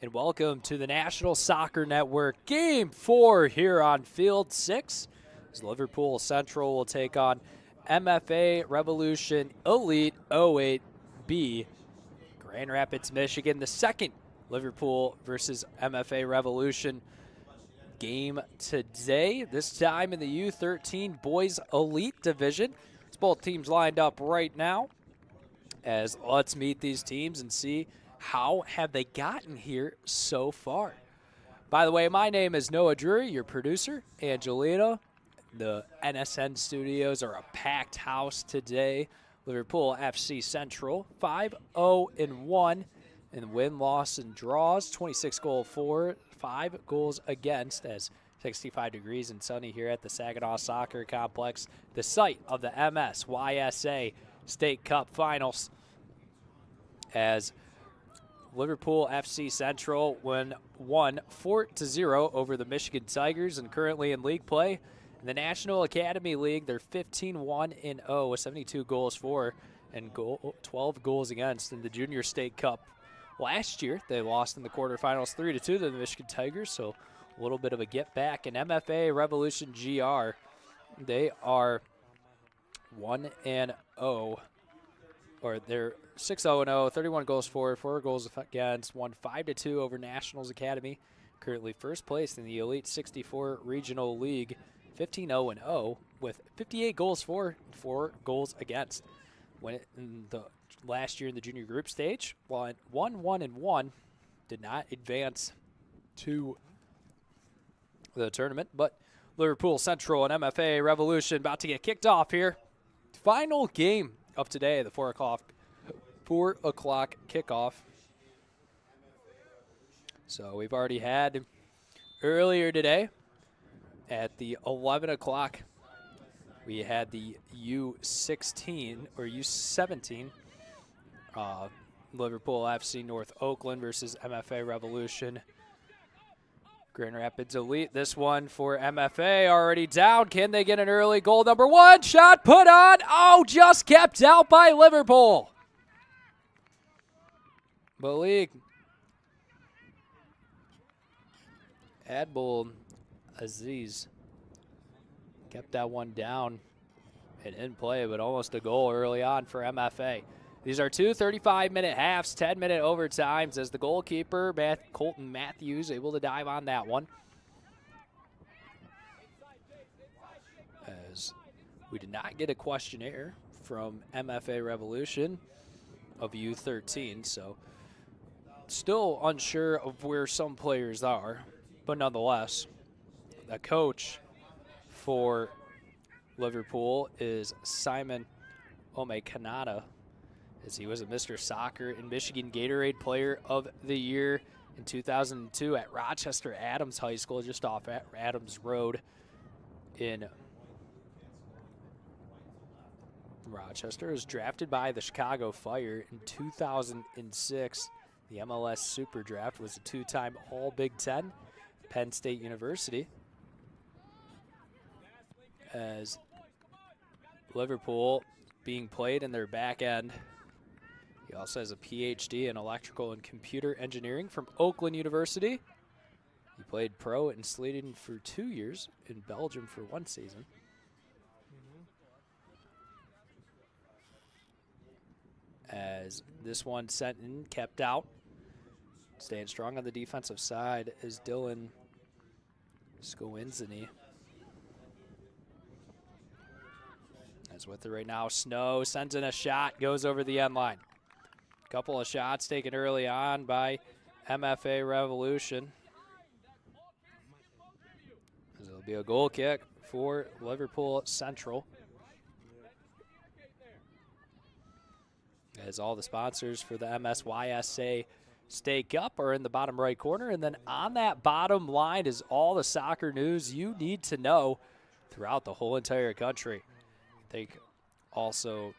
and welcome to the National Soccer Network Game 4 here on Field 6. As Liverpool Central will take on MFA Revolution Elite 08B. Grand Rapids, Michigan, the second Liverpool versus MFA Revolution game today, this time in the U13 Boys Elite Division. It's both teams lined up right now. As let's meet these teams and see how have they gotten here so far. By the way, my name is Noah Drury, your producer. Angelina. The NSN studios are a packed house today. Liverpool FC Central 5-0-1 in win, loss, and draws. 26 goal for, 5 goals against, as 65 degrees and sunny here at the Saginaw Soccer Complex, the site of the MSYSA State Cup Finals, as Liverpool FC Central won 4-0 over the Michigan Tigers and currently in league play. In the National Academy League, they're 15-1-0 with 72 goals for and 12 goals against. In the Junior State Cup last year, they lost in the quarterfinals 3-2 to the Michigan Tigers, so a little bit of a get back. In MFA Revolution GR, they are 1-0, or they're 6-0-0, 31 goals for, 4 goals against, won 5-2 over Nationals Academy. Currently first place in the Elite 64 Regional League, 15-0-0 with 58 goals for, 4 goals against. When in the last year in the junior group stage, won 1-1-1, did not advance to the tournament, but Liverpool Central and MFA Revolution about to get kicked off here. Final game of today, the 4 o'clock kickoff. So we've already had earlier today at the 11 o'clock, we had the U16 or U17 Liverpool FC North Oakland versus MFA Revolution Grand Rapids Elite. This one for MFA already down. Can they get an early goal? Number 1 shot put on. Oh, just kept out by Liverpool. Malik Adbul Aziz kept that one down and in play, but almost a goal early on for MFA. These are two 35-minute halves, 10-minute overtimes as the goalkeeper, Colton Matthews, able to dive on that one. As we did not get a questionnaire from MFA Revolution of U13, so still unsure of where some players are, but nonetheless, the coach for Liverpool is Simon Omekanada, as he was a Mr. Soccer and Michigan Gatorade Player of the Year in 2002 at Rochester Adams High School, just off at Adams Road in Rochester. Was drafted by the Chicago Fire in 2006. The MLS Super Draft, was a 2-time All-Big Ten, Penn State University. As Liverpool being played in their back end. He also has a PhD in electrical and computer engineering from Oakland University. He played pro in Sweden for 2 years, in Belgium for 1 season. As this one sent in, kept out. Staying strong on the defensive side is Dylan Skowinzini. As with it right now, Snow sends in a shot, goes over the end line. Couple of shots taken early on by MFA Revolution. As it'll be a goal kick for Liverpool Central. As all the sponsors for the MSYSA State Cup are in the bottom right corner. And then on that bottom line is all the soccer news you need to know throughout the whole entire country. Thank also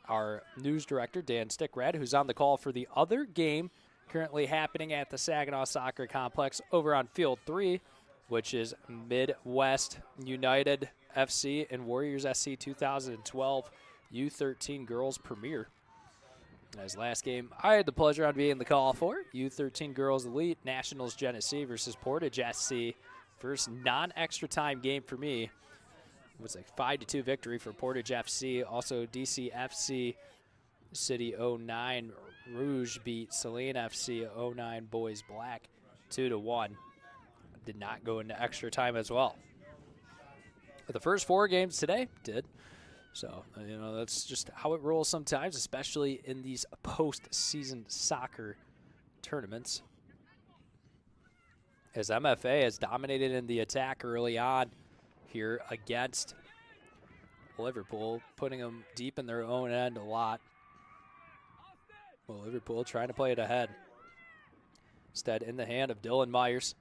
our news director, Dan Stickrad, who's on the call for the other game currently happening at the Saginaw Soccer Complex over on Field 3, which is Midwest United FC and Warriors SC 2012 U13 Girls Premier. As last game, I had the pleasure on being the call for U13 Girls Elite Nationals Genesee versus Portage SC. First non-extra time game for me. It was a 5-2 victory for Portage FC. Also DCFC City 09 Rouge beat Saline FC 09 Boys Black 2-1. Did not go into extra time as well. But the first 4 games today did. So, you know, that's just how it rolls sometimes, especially in these postseason soccer tournaments. As MFA has dominated in the attack early on here against Liverpool, putting them deep in their own end a lot. Well, Liverpool trying to play it ahead. Instead, in the hand of Dylan Myers.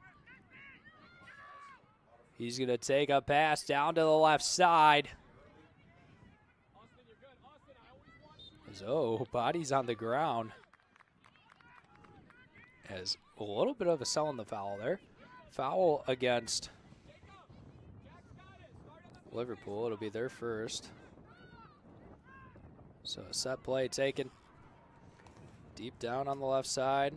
He's going to take a pass down to the left side. So, body's on the ground. As a little bit of a selling the foul there. Foul against Liverpool. It'll be their first. So, a set play taken. Deep down on the left side.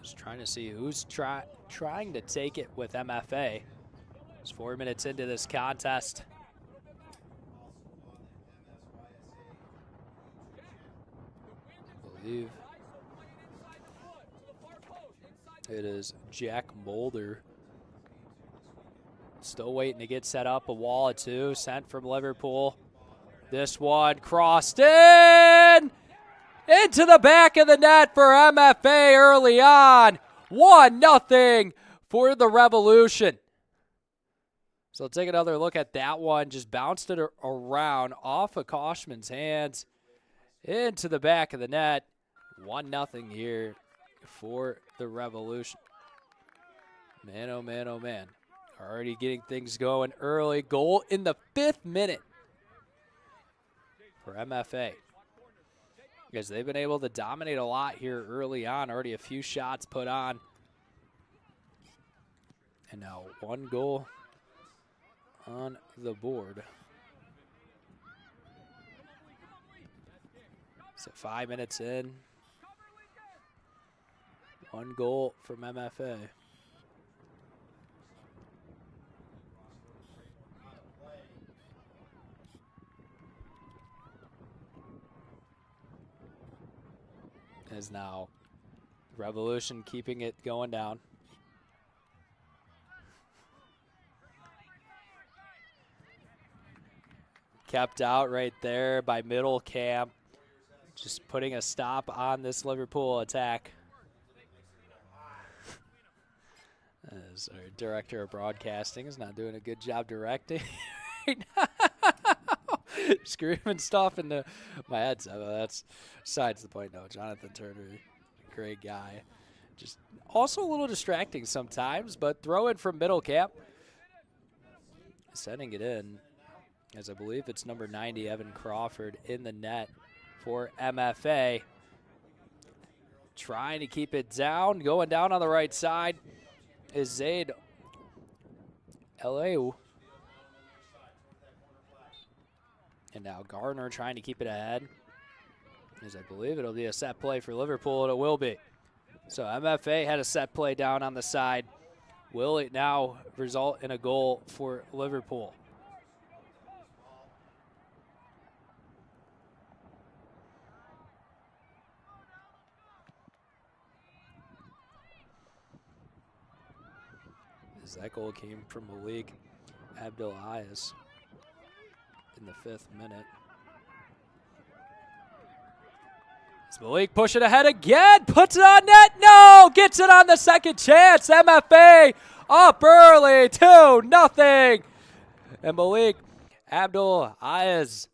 Just trying to see who's trying to take it with MFA. It's 4 minutes into this contest. I believe it is Jack Mulder. Still waiting to get set up. A wall of 2 sent from Liverpool. This one crossed in! Into the back of the net for MFA early on. 1-0 for the Revolution. So take another look at that one. Just bounced it around off of Koshman's hands into the back of the net. 1-0 here for the Revolution. Man, oh man, oh man. Already getting things going early. Goal in the 5th minute for MFA. Because they've been able to dominate a lot here early on. Already a few shots put on. And now 1 goal on the board. So 5 minutes in. 1 goal from MFA. Is now Revolution keeping it going down. Kept out right there by middle camp. Just putting a stop on this Liverpool attack. As our director of broadcasting is not doing a good job directing right now. Screaming stuff into my head. So that's besides the point, though. Jonathan Turner, great guy. Just also a little distracting sometimes, but throw it from middle camp. Sending it in, as I believe it's number 90, Evan Crawford, in the net for MFA. Trying to keep it down. Going down on the right side is Zaid Eleu. And now Gardner trying to keep it ahead. As I believe it'll be a set play for Liverpool, and it will be. So MFA had a set play down on the side. Will it now result in a goal for Liverpool? As that goal came from Malik Abdul-Ayas in the 5th minute. As Malik push it ahead again, puts it on net, no! Gets it on the second chance, MFA up early, 2-0. And Malik Abdul-Ayas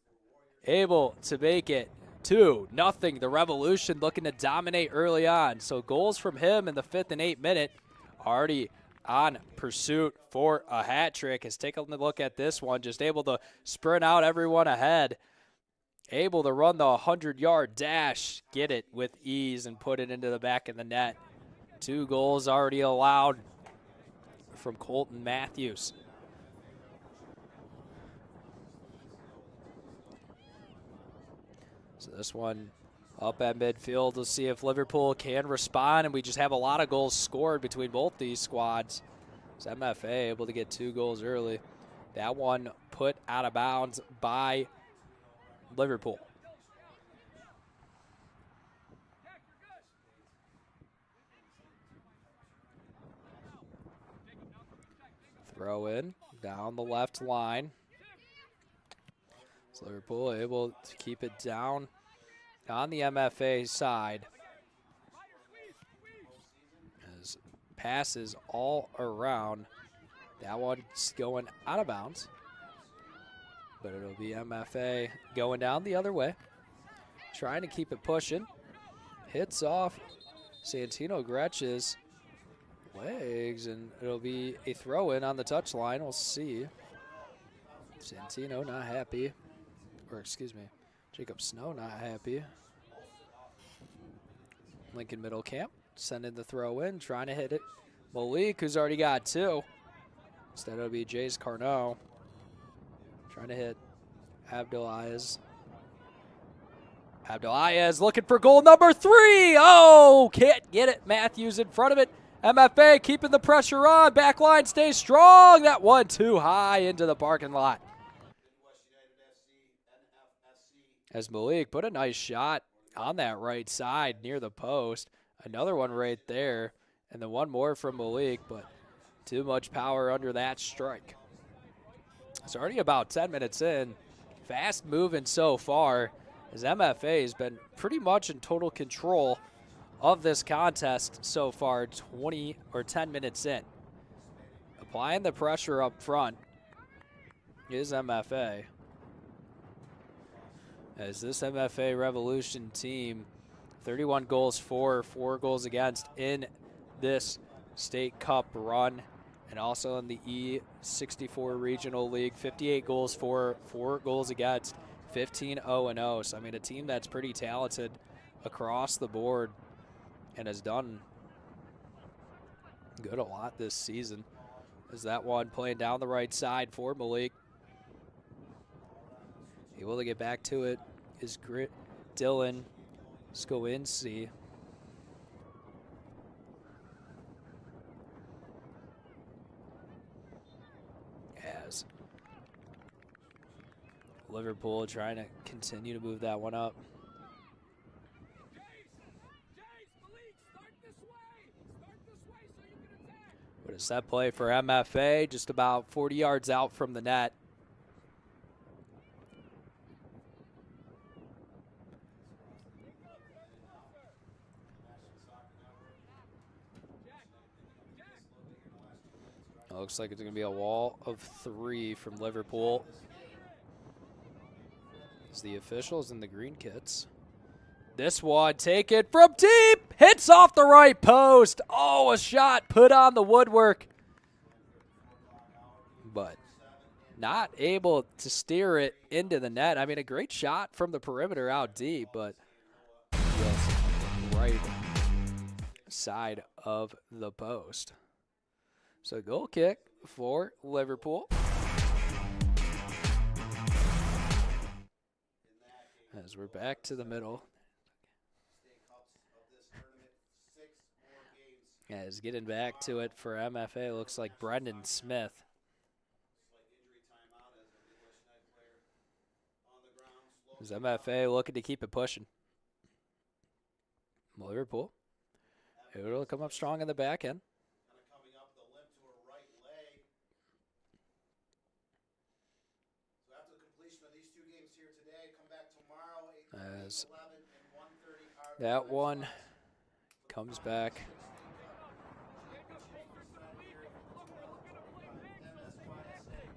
able to make it 2-0. The Revolution looking to dominate early on. So goals from him in the 5th and 8th minute, already on pursuit for a hat trick. Has taken a look at this one, just able to sprint out everyone ahead. Able to run the 100-yard dash, get it with ease and put it into the back of the net. 2 goals already allowed from Colton Matthews. So this one up at midfield. We'll see if Liverpool can respond, and we just have a lot of goals scored between both these squads. So MFA able to get 2 goals early. That one put out of bounds by Liverpool. Throw in down the left line. So Liverpool able to keep it down on the MFA side. As passes all around. That one's going out of bounds. But it'll be MFA going down the other way. Trying to keep it pushing. Hits off Santino Gretsch's legs, and it'll be a throw-in on the touchline. We'll see. Santino not happy. Or excuse me, Jacob Snow not happy. Lincoln Middle Camp sending the throw in, trying to hit it. Malik, who's already got 2. Instead it'll be Jace Carnot trying to hit Abdul-Ayez. Abdul-Ayez looking for goal number 3. Oh, can't get it. Matthews in front of it. MFA keeping the pressure on. Back line stays strong. That one too high into the parking lot. As Malik put a nice shot on that right side near the post. Another one right there. And then one more from Malik, but too much power under that strike. It's already about 10 minutes in. Fast moving so far, as MFA has been pretty much in total control of this contest so far, 10 minutes in. Applying the pressure up front is MFA. As this MFA Revolution team, 31 goals for, 4 goals against in this State Cup run, and also in the E64 Regional League, 58 goals for, 4 goals against, 15-0-0. So, I mean, a team that's pretty talented across the board and has done good a lot this season. Is that one playing down the right side for Malik. Able to get back to it is Dylan Skowinski. As Liverpool trying to continue to move that one up. What a set play for MFA, just about 40 yards out from the net. Looks like it's going to be a wall of 3 from Liverpool. It's the officials in the green kits. This one, take it from deep, hits off the right post. Oh, a shot put on the woodwork. But not able to steer it into the net. I mean, a great shot from the perimeter out deep, but just right side of the post. So goal kick for Liverpool. As we're back to the middle. As getting back to it for MFA, looks like Brendan Smith. As MFA looking to keep it pushing. Liverpool, it'll come up strong in the back end. As that one comes back.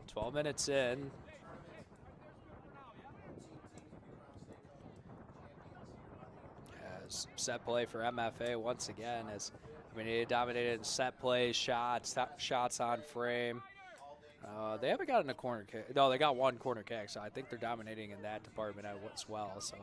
"12 minutes in. As set play for MFA once again, as he dominated in set plays, shots on frame. They haven't gotten a corner kick. No, they got 1 corner kick, so I think they're dominating in that department as well. So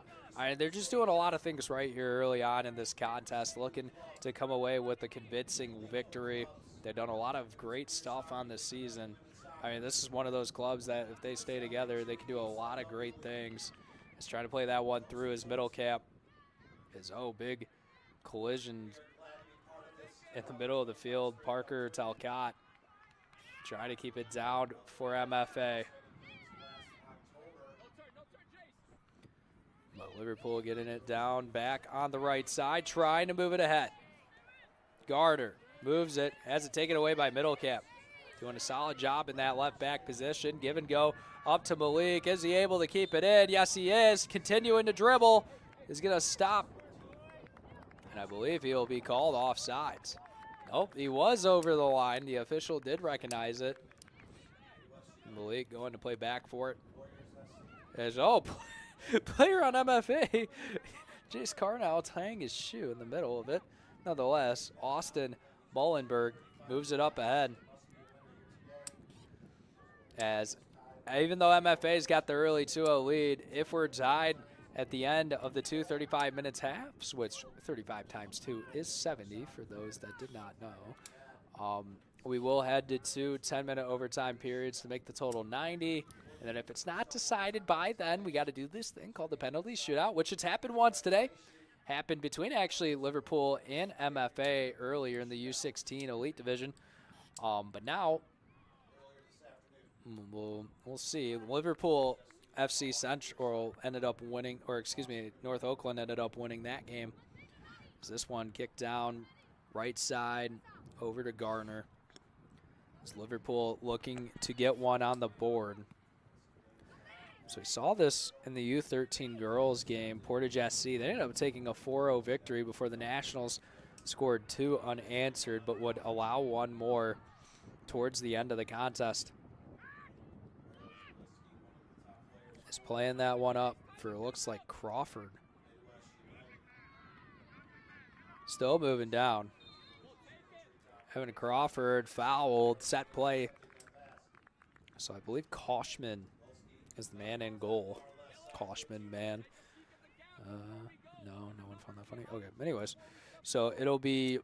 they're just doing a lot of things right here early on in this contest, looking to come away with a convincing victory. They've done a lot of great stuff on this season. I mean, this is one of those clubs that if they stay together, they can do a lot of great things. He's trying to play that one through his middle cap. Big collision in the middle of the field. Parker Talcott trying to keep it down for MFA. But Liverpool getting it down back on the right side, trying to move it ahead. Gardner moves it, has it taken away by middle cap. Doing a solid job in that left back position. Give and go up to Malik. Is he able to keep it in? Yes, he is. Continuing to dribble. Is going to stop. And I believe he'll be called offsides. Nope, he was over the line. The official did recognize it. Malik going to play back for it. Player on MFA. Jace Carnell tying his shoe in the middle of it. Nonetheless, Austin Mullenberg moves it up ahead. As even though MFA's got the early 2-0 lead, if we're tied at the end of the 2:35 minutes halves, which 35 times 2 is 70 for those that did not know, we will head to 2 10-minute overtime periods to make the total 90. And then if it's not decided by then, we got to do this thing called the penalty shootout, which has happened once today. Happened between actually Liverpool and MFA earlier in the U13 Elite Division. But now we'll see. Liverpool FC Central ended up winning, or excuse me, North Oakland ended up winning that game. So this one kicked down right side over to Garner. As Liverpool looking to get one on the board. So we saw this in the U13 girls game. Portage SC, they ended up taking a 4-0 victory before the Nationals scored 2 unanswered, but would allow one more towards the end of the contest. Is playing that one up for, it looks like, Crawford. Still moving down. Evan Crawford fouled, set play. So I believe Koshman is the man in goal. Koshman, man. No one found that funny. Okay, anyways. So it'll be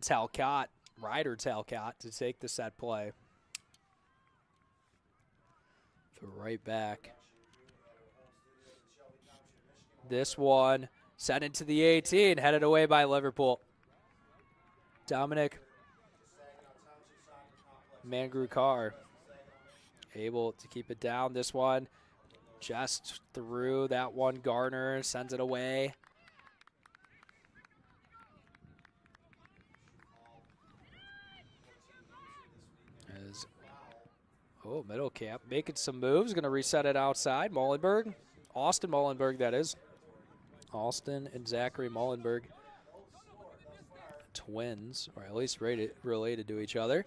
Talcott, Ryder Talcott, to take the set play. So right back. This one sent into the 18, headed away by Liverpool. Dominic Mangrukar able to keep it down. This one just through that one. Garner sends it away. Middle cap making some moves. Going to reset it outside. Mullenberg. Austin Mullenberg, that is. Austin and Zachary Mullenberg. Twins, or at least related to each other.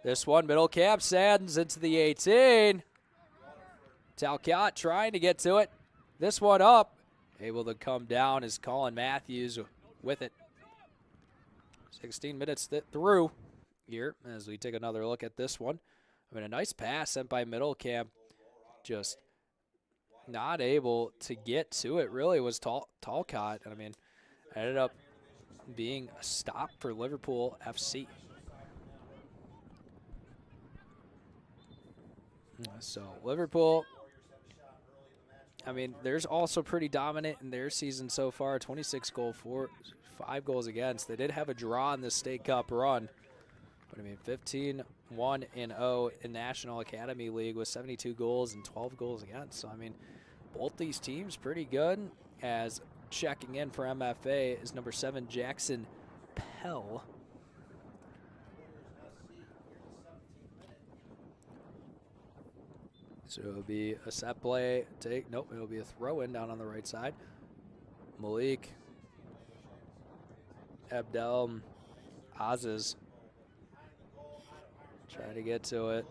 This one, middle cap, sends into the 18. Talcott trying to get to it. This one up. Able to come down is Colin Matthews with it. 16 minutes through here as we take another look at this one. I mean, a nice pass sent by middle cap. Just not able to get to it. Really was Talcott. I mean, ended up being a stop for Liverpool FC. So Liverpool, I mean, they're also pretty dominant in their season so far. 26 goals, 5 goals against. They did have a draw in the State Cup run. But I mean, 15-1-0 in National Academy League with 72 goals and 12 goals against. So I mean, both these teams pretty good. As checking in for MFA is number 7 Jackson Pell. So it'll be a set play. Nope, it'll be a throw-in down on the right side. Malik Abdel Aziz trying to get to it.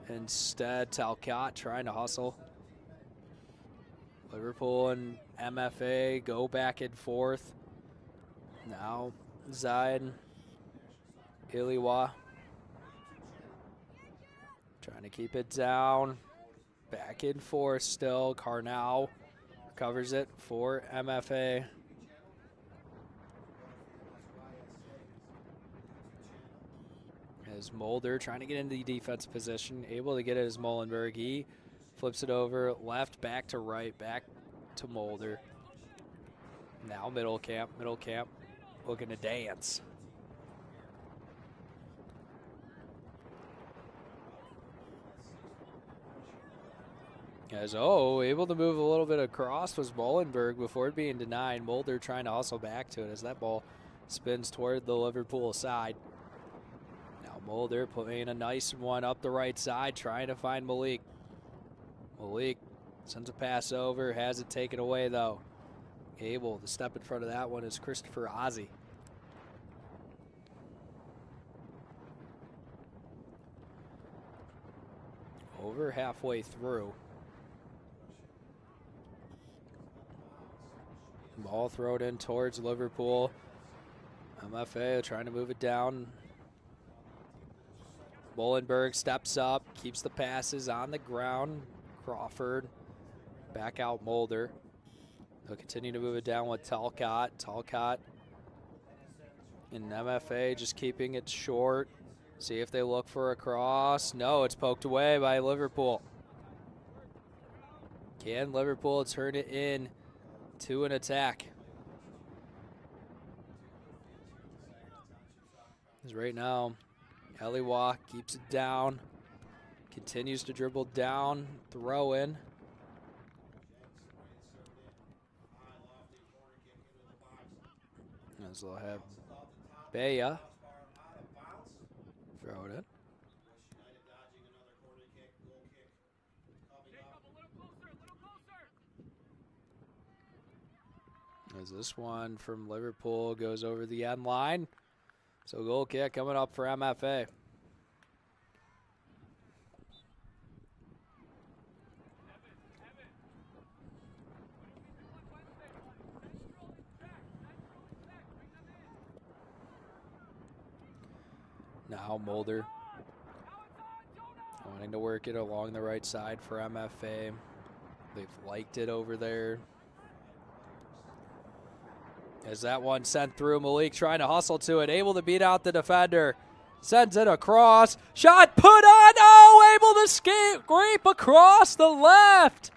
Instead, Talcott trying to hustle. Liverpool and MFA go back and forth. Now Zaid Iliwa trying to keep it down. Back and forth still. Carnell covers it for MFA. As Mulder trying to get into the defense position, able to get it as Mullenberg. He flips it over left, back to right, back to Mulder. Now middle camp, looking to dance. As able to move a little bit across was Molenberg before being denied. Mulder trying to hustle back to it as that ball spins toward the Liverpool side. Now Mulder putting a nice one up the right side, trying to find Malik. Malik sends a pass over, has it taken away though. Able to step in front of that one is Christopher Ozzie. Over halfway through. Ball thrown in towards Liverpool. MFA trying to move it down. Molenberg steps up, keeps the passes on the ground. Crawford back out Mulder. They'll continue to move it down with Talcott. Talcott and MFA just keeping it short. See if they look for a cross. No, it's poked away by Liverpool. Can Liverpool turn it in to an attack? Because right now, Eliwa keeps it down. Continues to dribble down, throw in. As they'll have Baya throw it in. As this one from Liverpool goes over the end line. So goal kick coming up for MFA. Now Mulder wanting to work it along the right side for MFA. They've liked it over there. As that one sent through, Malik trying to hustle to it, able to beat out the defender. Sends it across. Shot put on. Oh, able to scrape across the left.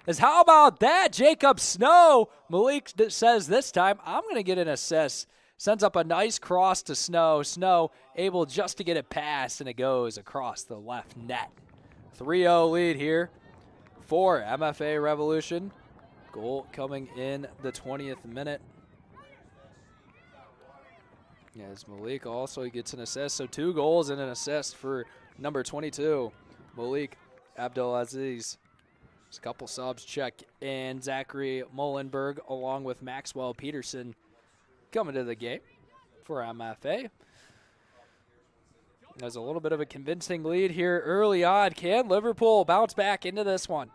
As how about that, Jacob Snow? Malik says this time, I'm going to get an assist. Sends up a nice cross to Snow. Snow able just to get it past, and it goes across the left net. 3-0 lead here for MFA Revolution. Goal coming in the 20th minute. As Malik also gets an assist, so 2 goals and an assist for number 22, Malik Abdulaziz. Just a couple subs check in. Zachary Molenberg along with Maxwell Peterson coming to the game for MFA. There's a little bit of a convincing lead here early on. Can Liverpool bounce back into this one?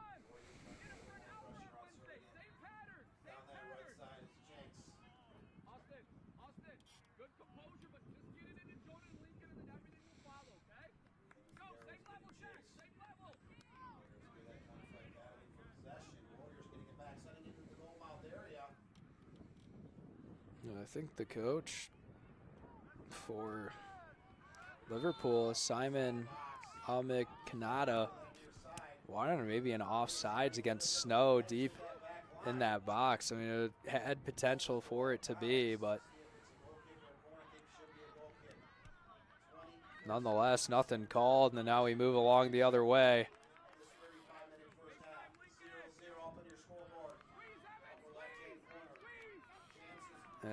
I think the coach for Liverpool is Simon Kanata. Wanted maybe an offsides against Snow deep in that box. I mean, it had potential for it to be, but nonetheless, nothing called, and then now we move along the other way.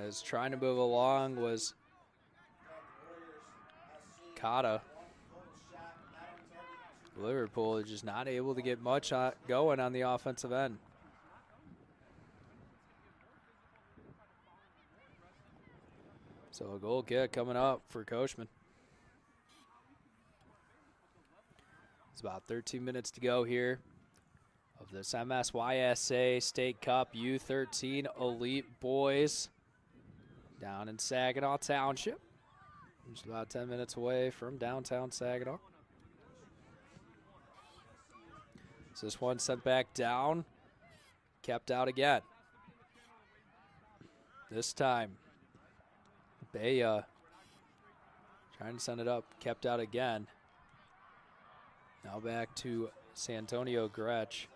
As trying to move along was Kata. Liverpool is just not able to get much going on the offensive end. So a goal kick coming up for Coachman. It's about 13 minutes to go here of this MSYSA State Cup U13 Elite Boys down in Saginaw Township. Just about 10 minutes away from downtown Saginaw. So this one sent back down, kept out again. This time, Baya trying to send it up, kept out again. Now back to Santonio Gretsch.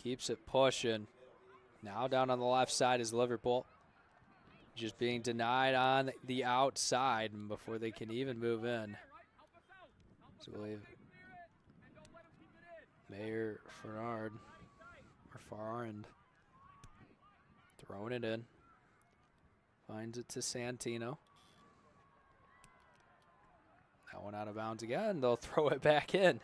keeps it pushing. Now down on the left side is Liverpool. Just being denied on the outside before they can even move in. So I believe Mayor Farand throwing it in. Finds it to Santino. That one out of bounds again. They'll throw it back in.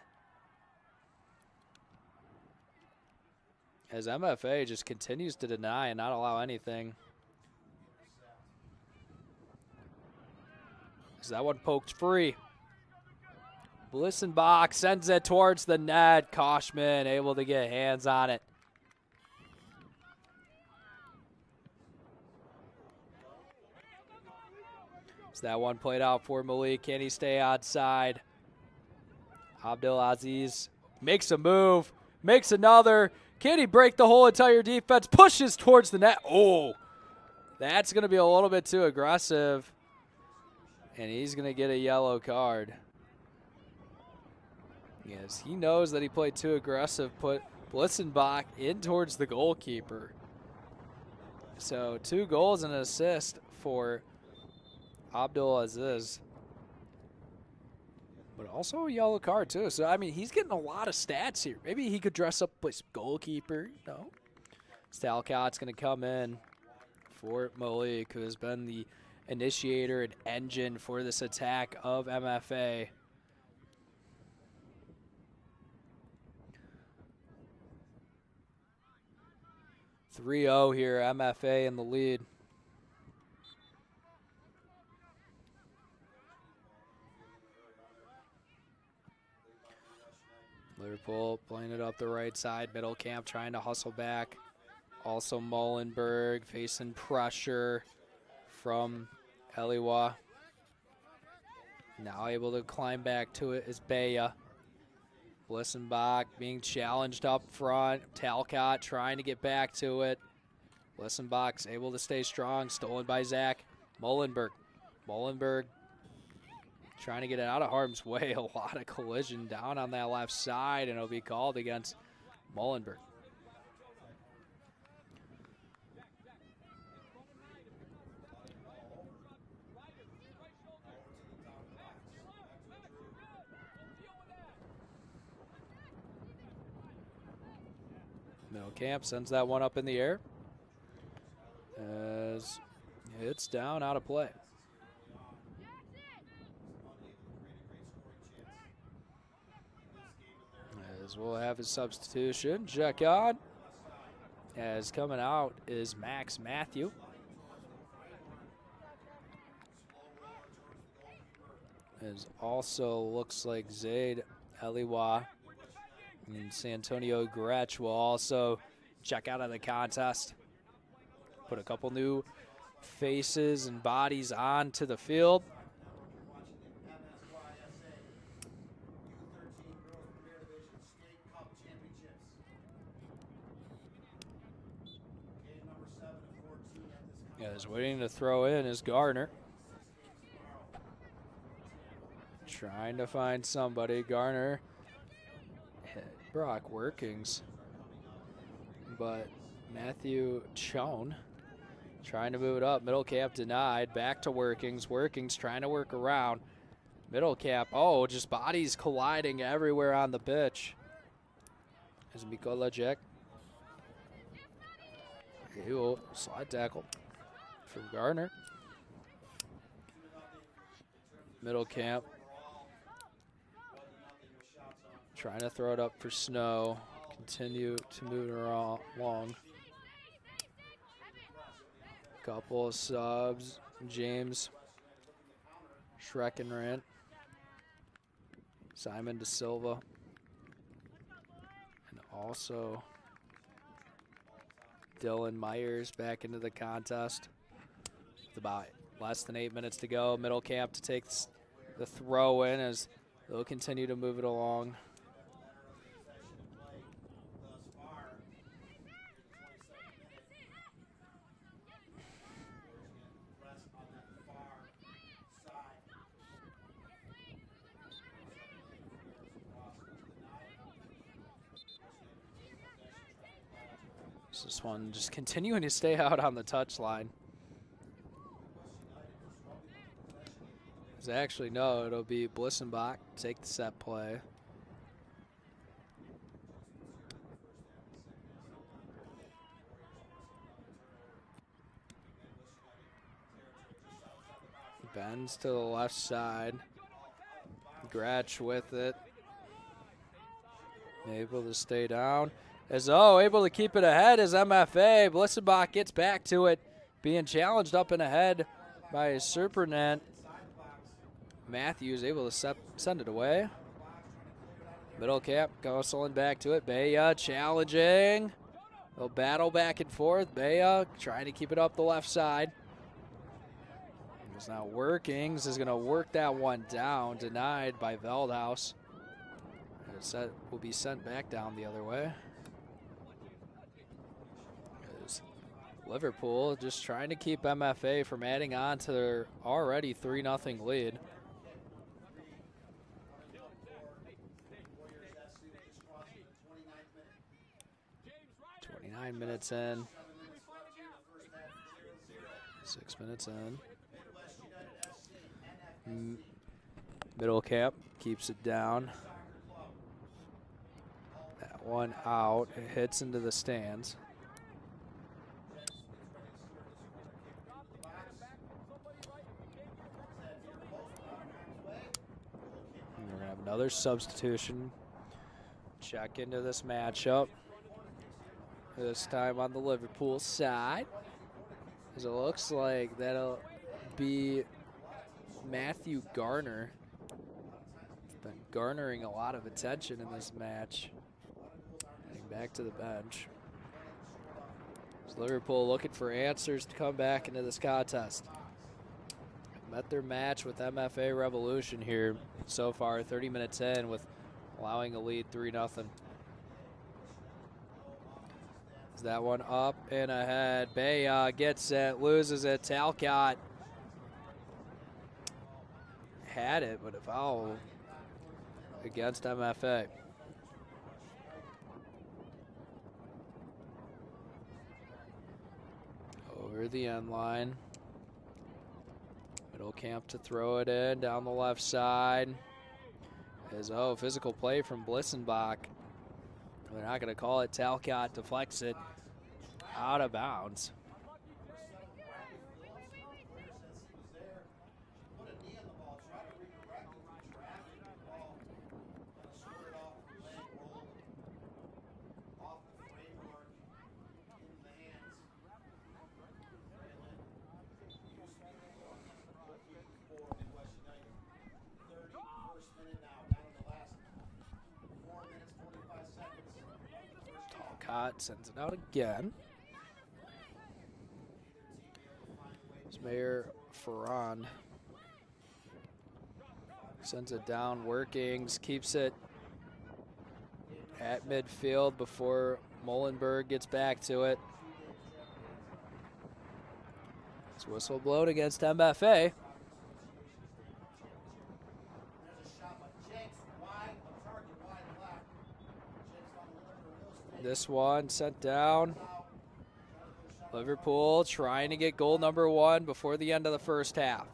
As MFA just continues to deny and not allow anything. As that one poked free. Blissenbach sends it towards the net. Koshman able to get hands on it. So that one played out for Malik. Can he stay outside? Abdelaziz makes a move, makes another. Can he break the whole entire defense? Pushes towards the net. Oh, that's going to be a little bit too aggressive. And he's going to get a yellow card. Yes, he knows that he played too aggressive. Put Blissenbach in towards the goalkeeper. So 2 goals and an assist for Abdelaziz. But also a yellow card too. So, I mean, he's getting a lot of stats here. Maybe he could dress up, play goalkeeper. No. Stalcott's going to come in for Malik, who has been the initiator and engine for this attack of MFA. (3-0) here, MFA in the lead. Liverpool playing it up the right side. Middle camp trying to hustle back. Also Mullenberg facing pressure from Eliwa. Now able to climb back to it is Baya. Blissenbach being challenged up front. Talcott trying to get back to it. Blissenbach's able to stay strong. Stolen by Zach. Mullenberg. Mullenberg trying to get it out of harm's way. A lot of collision down on that left side, and it'll be called against Mullenberg. Camp sends that one up in the air as it's down, out of play. As we'll have his substitution. Check on. As coming out is Max Matthew. As also looks like Zaid Eliwa and Santonio Gretsch will also check out of the contest. Put a couple new faces and bodies onto the field. Is waiting to throw in is Garner. Trying to find somebody. Garner hit Brock Workings. But Matthew Chone trying to move it up. Middle cap denied. Back to Workings. Workings trying to work around. Middle cap. Oh, just bodies colliding everywhere on the pitch. Is Mikola Jack. Slide tackle from Gardner. Middle camp. Trying to throw it up for Snow. Continue to move it along. Couple of subs. James Schreckenrant. Simon De Silva. And also Dylan Myers back into the contest. With about less than 8 minutes to go. Middle camp to take the throw in as they'll continue to move it along. This one just continuing to stay out on the touchline. Actually, no, it'll be Blissenbach take the set play. Bends to the left side. Gratch with it. Able to stay down. Able to keep it ahead as MFA. Blissenbach gets back to it. Being challenged up and ahead by Serpernant. Matthews able to send it away. Middle cap, Gosselin back to it. Baya challenging. They'll battle back and forth. Baya trying to keep it up the left side. It's not working. This is going to work that one down. Denied by Veldhaus. Set will be sent back down the other way. Liverpool just trying to keep MFA from adding on to their already 3-0 lead. Minutes in. 6 minutes in. Middle cap keeps it down. That one out. It hits into the stands. And we're going to have another substitution. Check into this matchup. This time on the Liverpool side. As it looks like that'll be Matthew Garner. Been garnering a lot of attention in this match. Getting back to the bench. As Liverpool looking for answers to come back into this contest. Met their match with MFA Revolution here so far, 30 minutes in, with allowing a lead 3-0. That one up and ahead. Baya gets it, loses it. Talcott had it, but a foul against MFA. Over the end line. Middle camp to throw it in down the left side. As physical play from Blissenbach. They're not going to call it. Talcott deflects it out of bounds. Sends it out again. It's Mayor Ferrand. Sends it down, Workings, keeps it at midfield before Molenberg gets back to it. It's whistle blown against MFA. This one sent down. Liverpool trying to get goal number 1 before the end of the first half.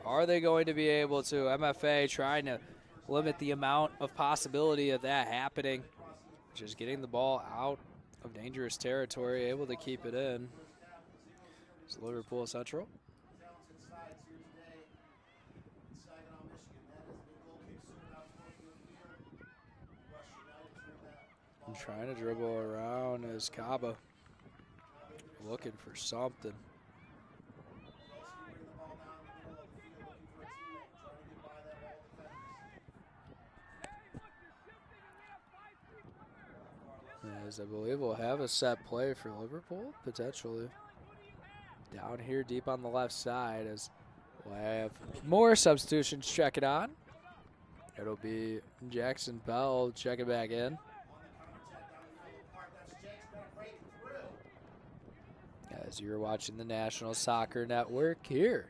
Are they going to be able to? MFA trying to limit the amount of possibility of that happening. Just getting the ball out of dangerous territory, able to keep it in. It's Liverpool Central. Trying to dribble around is Kaba. Looking for something. As I believe we'll have a set play for Liverpool, potentially. Down here deep on the left side as we'll have more substitutions check it on. It'll be Jackson Bell checking back in. As you're watching the National Soccer Network here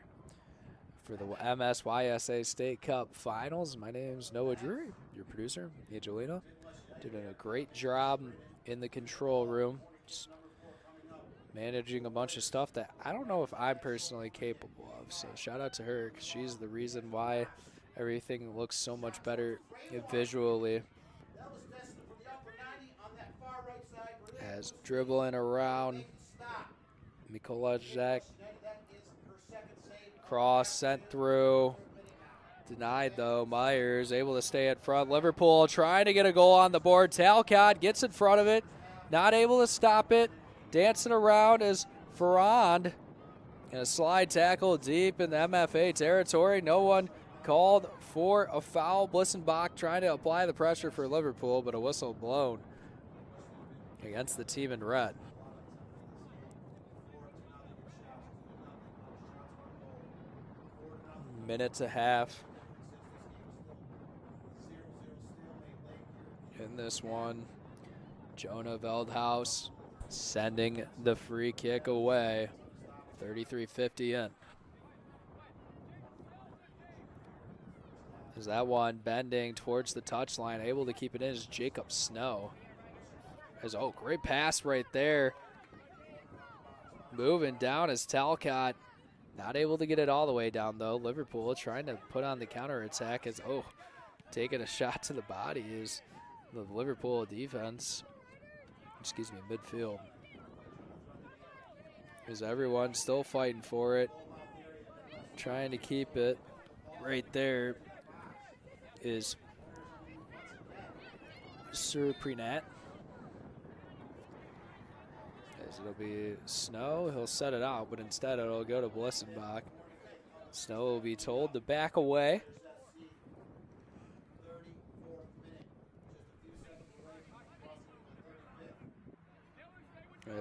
for the MSYSA State Cup Finals. My name's Noah Drury, your producer, Angelina. Doing a great job in the control room. Just managing a bunch of stuff that I don't know if I'm personally capable of. So shout out to her, because she's the reason why everything looks so much better visually. As dribbling around, Mikolajek. Cross sent through. Denied though. Myers able to stay at front. Liverpool trying to get a goal on the board. Talcott gets in front of it. Not able to stop it. Dancing around is Ferrand. And a slide tackle deep in the MFA territory. No one called for a foul. Blissenbach trying to apply the pressure for Liverpool, but a whistle blown against the team in red. Minute to half in this one. Jonah Veldhaus sending the free kick away. 33-50 in. As that one bending towards the touchline, able to keep it in is Jacob Snow. Oh, great pass right there. Moving down is Talcott. Not able to get it all the way down, though. Liverpool trying to put on the counterattack as, taking a shot to the body is the Liverpool defense. Excuse me, midfield. Is everyone still fighting for it? Trying to keep it. Right there is Sir Prenat. It'll be Snow. He'll set it out, but instead it'll go to Blissenbach. Snow will be told to back away.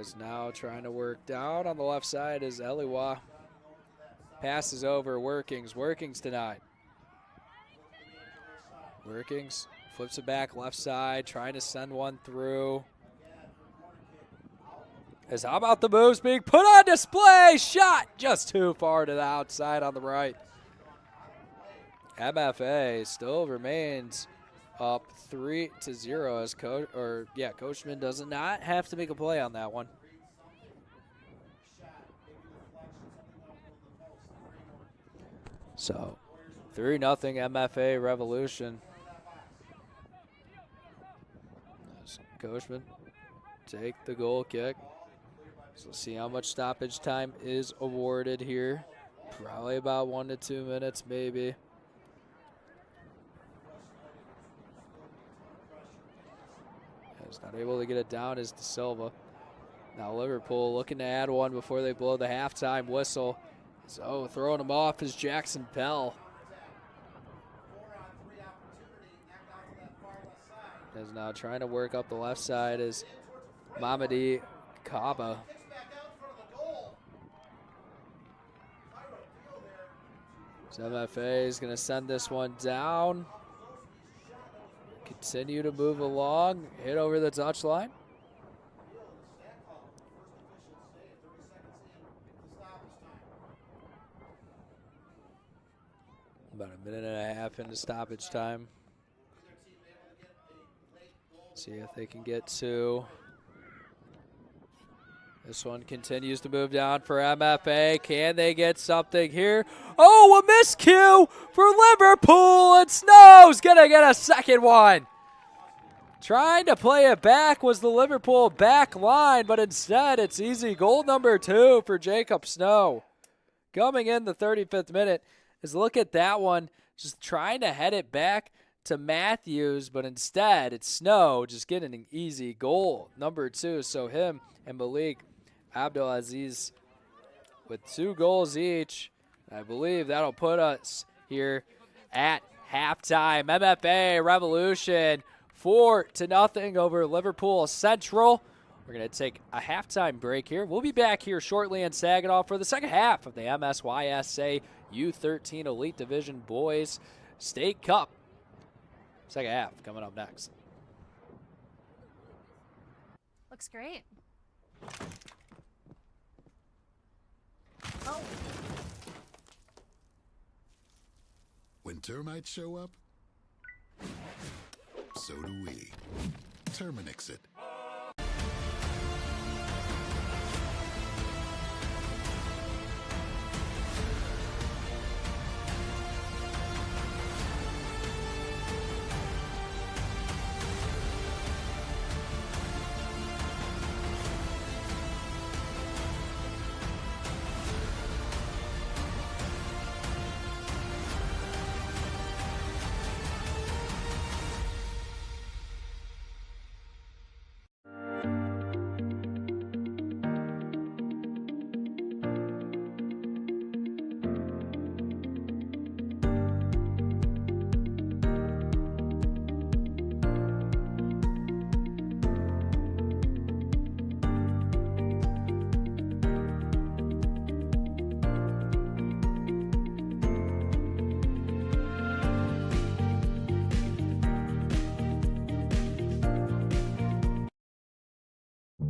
Is now trying to work down. On the left side is Eliwa. Passes over Workings. Workings denied. Workings flips it back left side, trying to send one through. How about the moves being put on display? Shot just too far to the outside on the right. MFA still remains up 3-0 as Coachman does not have to make a play on that one. So 3-0 MFA Revolution. Coachman take the goal kick. So see how much stoppage time is awarded here. Probably about 1 to 2 minutes, maybe. He's not able to get it down is De Silva. Now Liverpool looking to add one before they blow the halftime whistle. So throwing him off is Jackson Bell. Is now trying to work up the left side is Mamadi Kaba. So MFA is going to send this one down. Continue to move along. Hit over the touchline. About a minute and a half into stoppage time. See if they can get two. This one continues to move down for MFA. Can they get something here? Oh, a miscue for Liverpool, and Snow's going to get a second one. Trying to play it back was the Liverpool back line, but instead it's easy. Goal number 2 for Jacob Snow. Coming in the 35th minute is look at that one, just trying to head it back to Matthews, but instead it's Snow just getting an easy goal. Number 2, so him and Malik Abdulaziz with 2 goals each. I believe that'll put us here at halftime. MFA Revolution 4-0 over Liverpool Central. We're going to take a halftime break here. We'll be back here shortly in Saginaw for the second half of the MSYSA U13 Elite Division Boys State Cup. Second half coming up next. Looks great. Oh. When termites show up, so do we. Terminix it.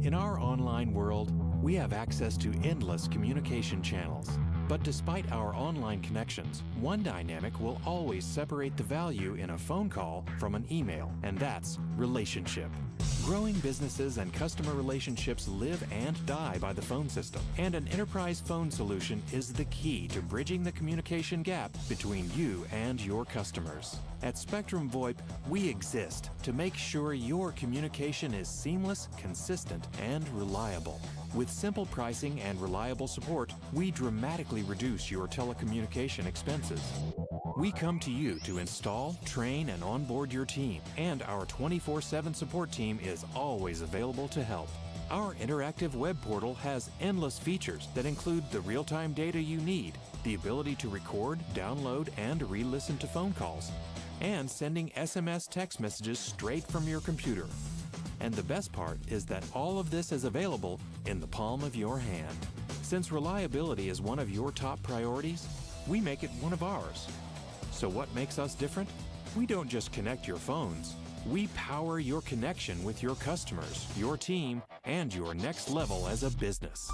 In our online world, we have access to endless communication channels. But despite our online connections, one dynamic will always separate the value in a phone call from an email, and that's relationship. Growing businesses and customer relationships live and die by the phone system, and an enterprise phone solution is the key to bridging the communication gap between you and your customers. At Spectrum VoIP, we exist to make sure your communication is seamless, consistent, and reliable. With simple pricing and reliable support, we dramatically reduce your telecommunication expenses. We come to you to install, train, and onboard your team, and our 24/7 support team is always available to help. Our interactive web portal has endless features that include the real-time data you need, the ability to record, download, and re-listen to phone calls, and sending SMS text messages straight from your computer. And the best part is that all of this is available in the palm of your hand. Since reliability is one of your top priorities, we make it one of ours. So what makes us different? We don't just connect your phones. We power your connection with your customers, your team, and your next level as a business.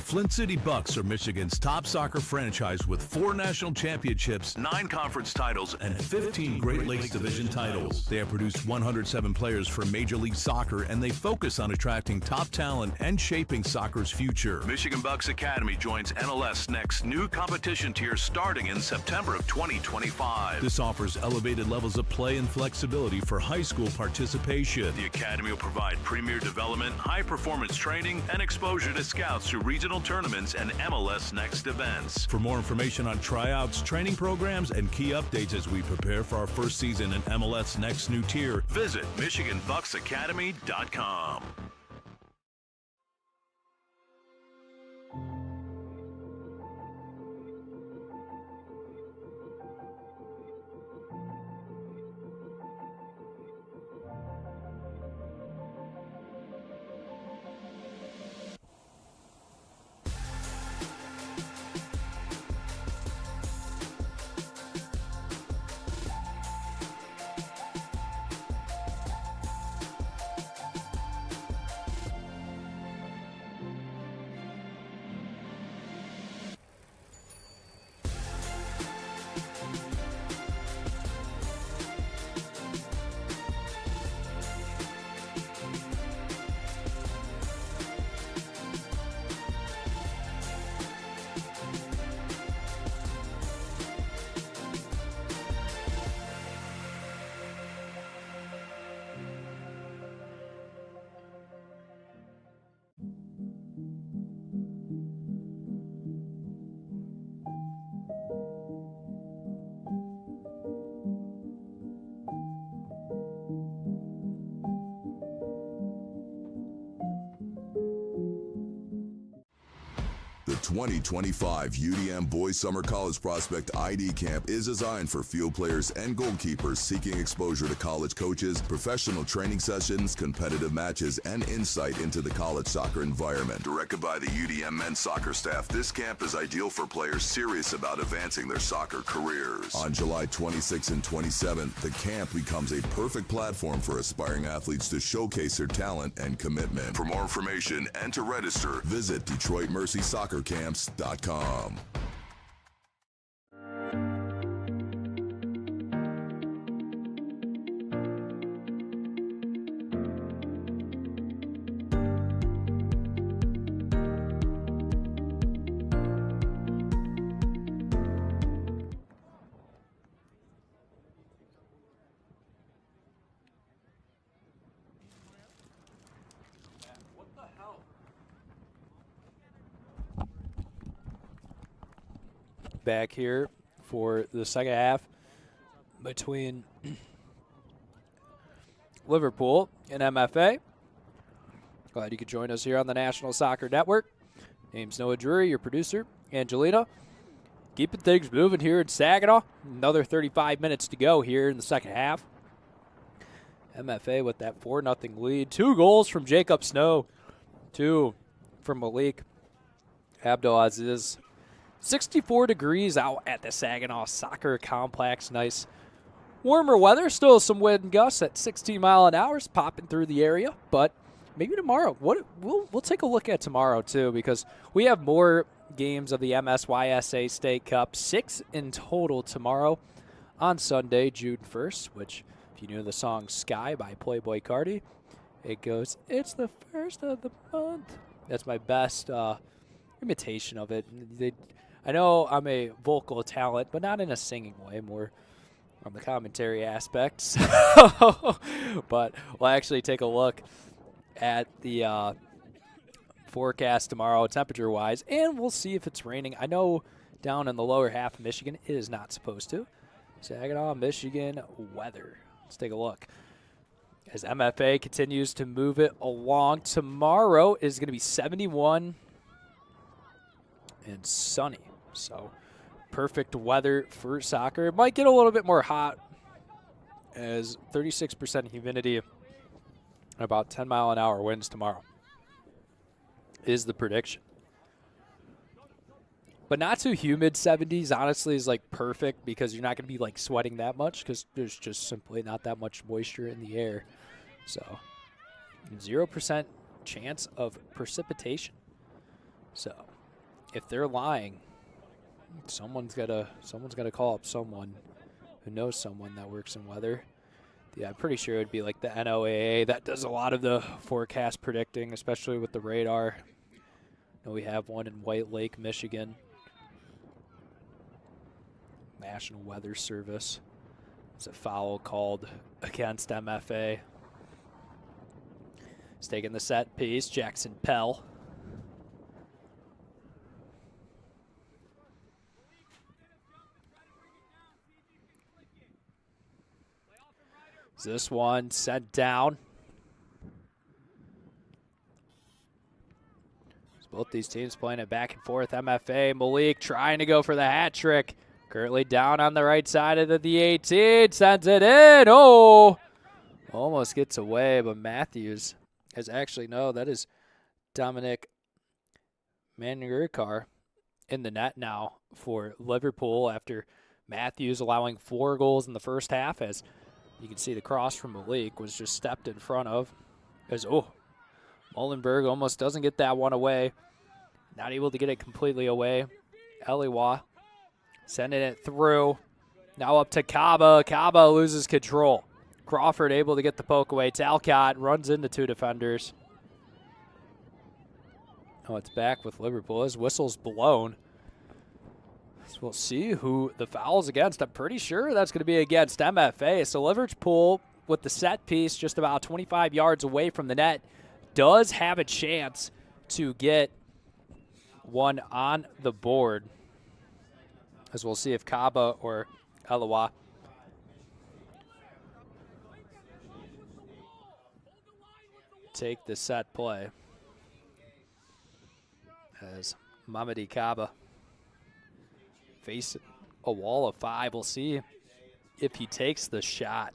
Flint City Bucks are Michigan's top soccer franchise with 4 national championships, 9 conference titles, and 15 Great Lakes Division titles. They have produced 107 players for Major League Soccer, and they focus on attracting top talent and shaping soccer's future. Michigan Bucks Academy joins NLS Next new competition tier starting in September of 2025. This offers elevated levels of play and flexibility for high school participation. The Academy will provide premier development, high-performance training, and exposure to scouts through regional tournaments and MLS Next events. For more information on tryouts, training programs, and key updates as we prepare for our first season in MLS Next new tier, visit MichiganBucksAcademy.com. The 2025 UDM Boys Summer College Prospect ID Camp is designed for field players and goalkeepers seeking exposure to college coaches, professional training sessions, competitive matches, and insight into the college soccer environment. Directed by the UDM men's soccer staff, this camp is ideal for players serious about advancing their soccer careers. On July 26th and 27th, the camp becomes a perfect platform for aspiring athletes to showcase their talent and commitment. For more information and to register, visit DetroitMercySoccerCamps.com. Back here for the second half between Liverpool and MFA. Glad you could join us here on the National Soccer Network. Name's Noah Drury, your producer. Angelina keeping things moving here in Saginaw. Another 35 minutes to go here in the second half. MFA with that 4-0 lead. 2 goals from Jacob Snow, 2 from Malik Abdelaziz. 64 degrees out at the Saginaw Soccer Complex. Nice warmer weather. Still some wind gusts at 16 mile an hour popping through the area, but maybe tomorrow. We'll take a look at tomorrow too, because we have more games of the MSYSA State Cup. 6 in total tomorrow on Sunday, June 1st, which, if you knew the song Sky by Playboy Cardi, it goes, it's the first of the month. That's my best imitation of it. I know I'm a vocal talent, but not in a singing way, more on the commentary aspects. But we'll actually take a look at the forecast tomorrow, temperature-wise, and we'll see if it's raining. I know down in the lower half of Michigan, it is not supposed to. Saginaw, Michigan weather. Let's take a look. As MFA continues to move it along, tomorrow is going to be 71 and sunny. So perfect weather for soccer. It might get a little bit more hot as 36% humidity and about 10 mile an hour winds tomorrow is the prediction. But not too humid. 70s honestly is like perfect, because you're not going to be like sweating that much, because there's just simply not that much moisture in the air. So 0% chance of precipitation. So if they're lying, someone's gotta call up someone who knows someone that works in weather. Yeah, I'm pretty sure it would be like the NOAA that does a lot of the forecast predicting, especially with the radar. I know we have one in White Lake, Michigan. National Weather Service. It's a foul called against MFA. He's taking the set piece, Jackson Pell. This one sent down. Both these teams playing it back and forth. MFA, Malik trying to go for the hat trick. Currently down on the right side of the 18. Sends it in. Oh! Almost gets away, but Matthews has actually, no, that is Dominic Manurikar in the net now for Liverpool after Matthews allowing 4 goals in the first half. As you can see, the cross from Malik was just stepped in front of. As, Mullenberg almost doesn't get that one away. Not able to get it completely away. Eliwa sending it through. Now up to Kaba. Kaba loses control. Crawford able to get the poke away. Talcott runs into 2 defenders. Oh, it's back with Liverpool. His whistle's blown. So we'll see who the foul's against. I'm pretty sure that's going to be against MFA. So Liverpool, with the set piece just about 25 yards away from the net, does have a chance to get one on the board. As we'll see if Kaba or Eliwa take the set play. As Mamadi Kaba face a wall of 5. We'll see if he takes the shot.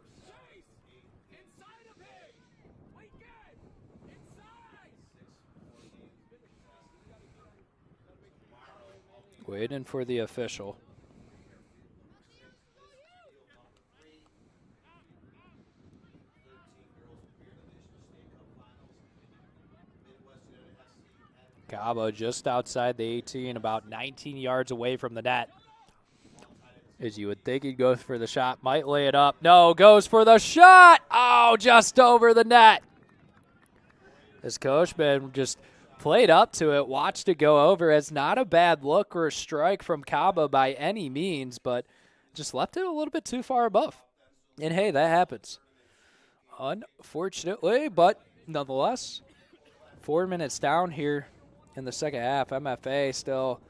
Waiting for the official. Cabo just outside the 18, about 19 yards away from the net. As you would think he'd go for the shot, might lay it up. No, goes for the shot. Oh, just over the net. This Coachman just played up to it, watched it go over. It's not a bad look or a strike from Cabo by any means, but just left it a little bit too far above. And hey, that happens. Unfortunately, but nonetheless, 4 minutes down here in the second half. MFA still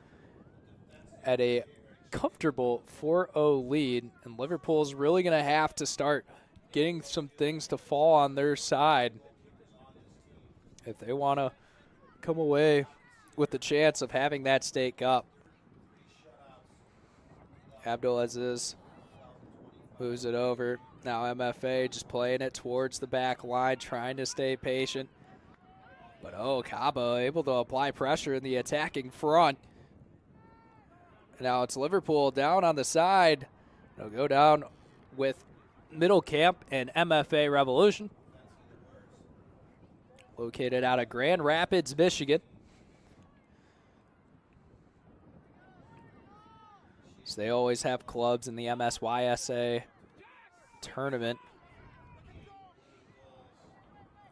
at a comfortable 4-0 lead, and Liverpool's really going to have to start getting some things to fall on their side if they want to come away with the chance of having that state cup. Abdulaziz moves it over. Now MFA just playing it towards the back line, trying to stay patient. But Kaba able to apply pressure in the attacking front. Now it's Liverpool down on the side. They'll go down with Middle Camp and MFA Revolution. Located out of Grand Rapids, Michigan. So they always have clubs in the MSYSA tournament.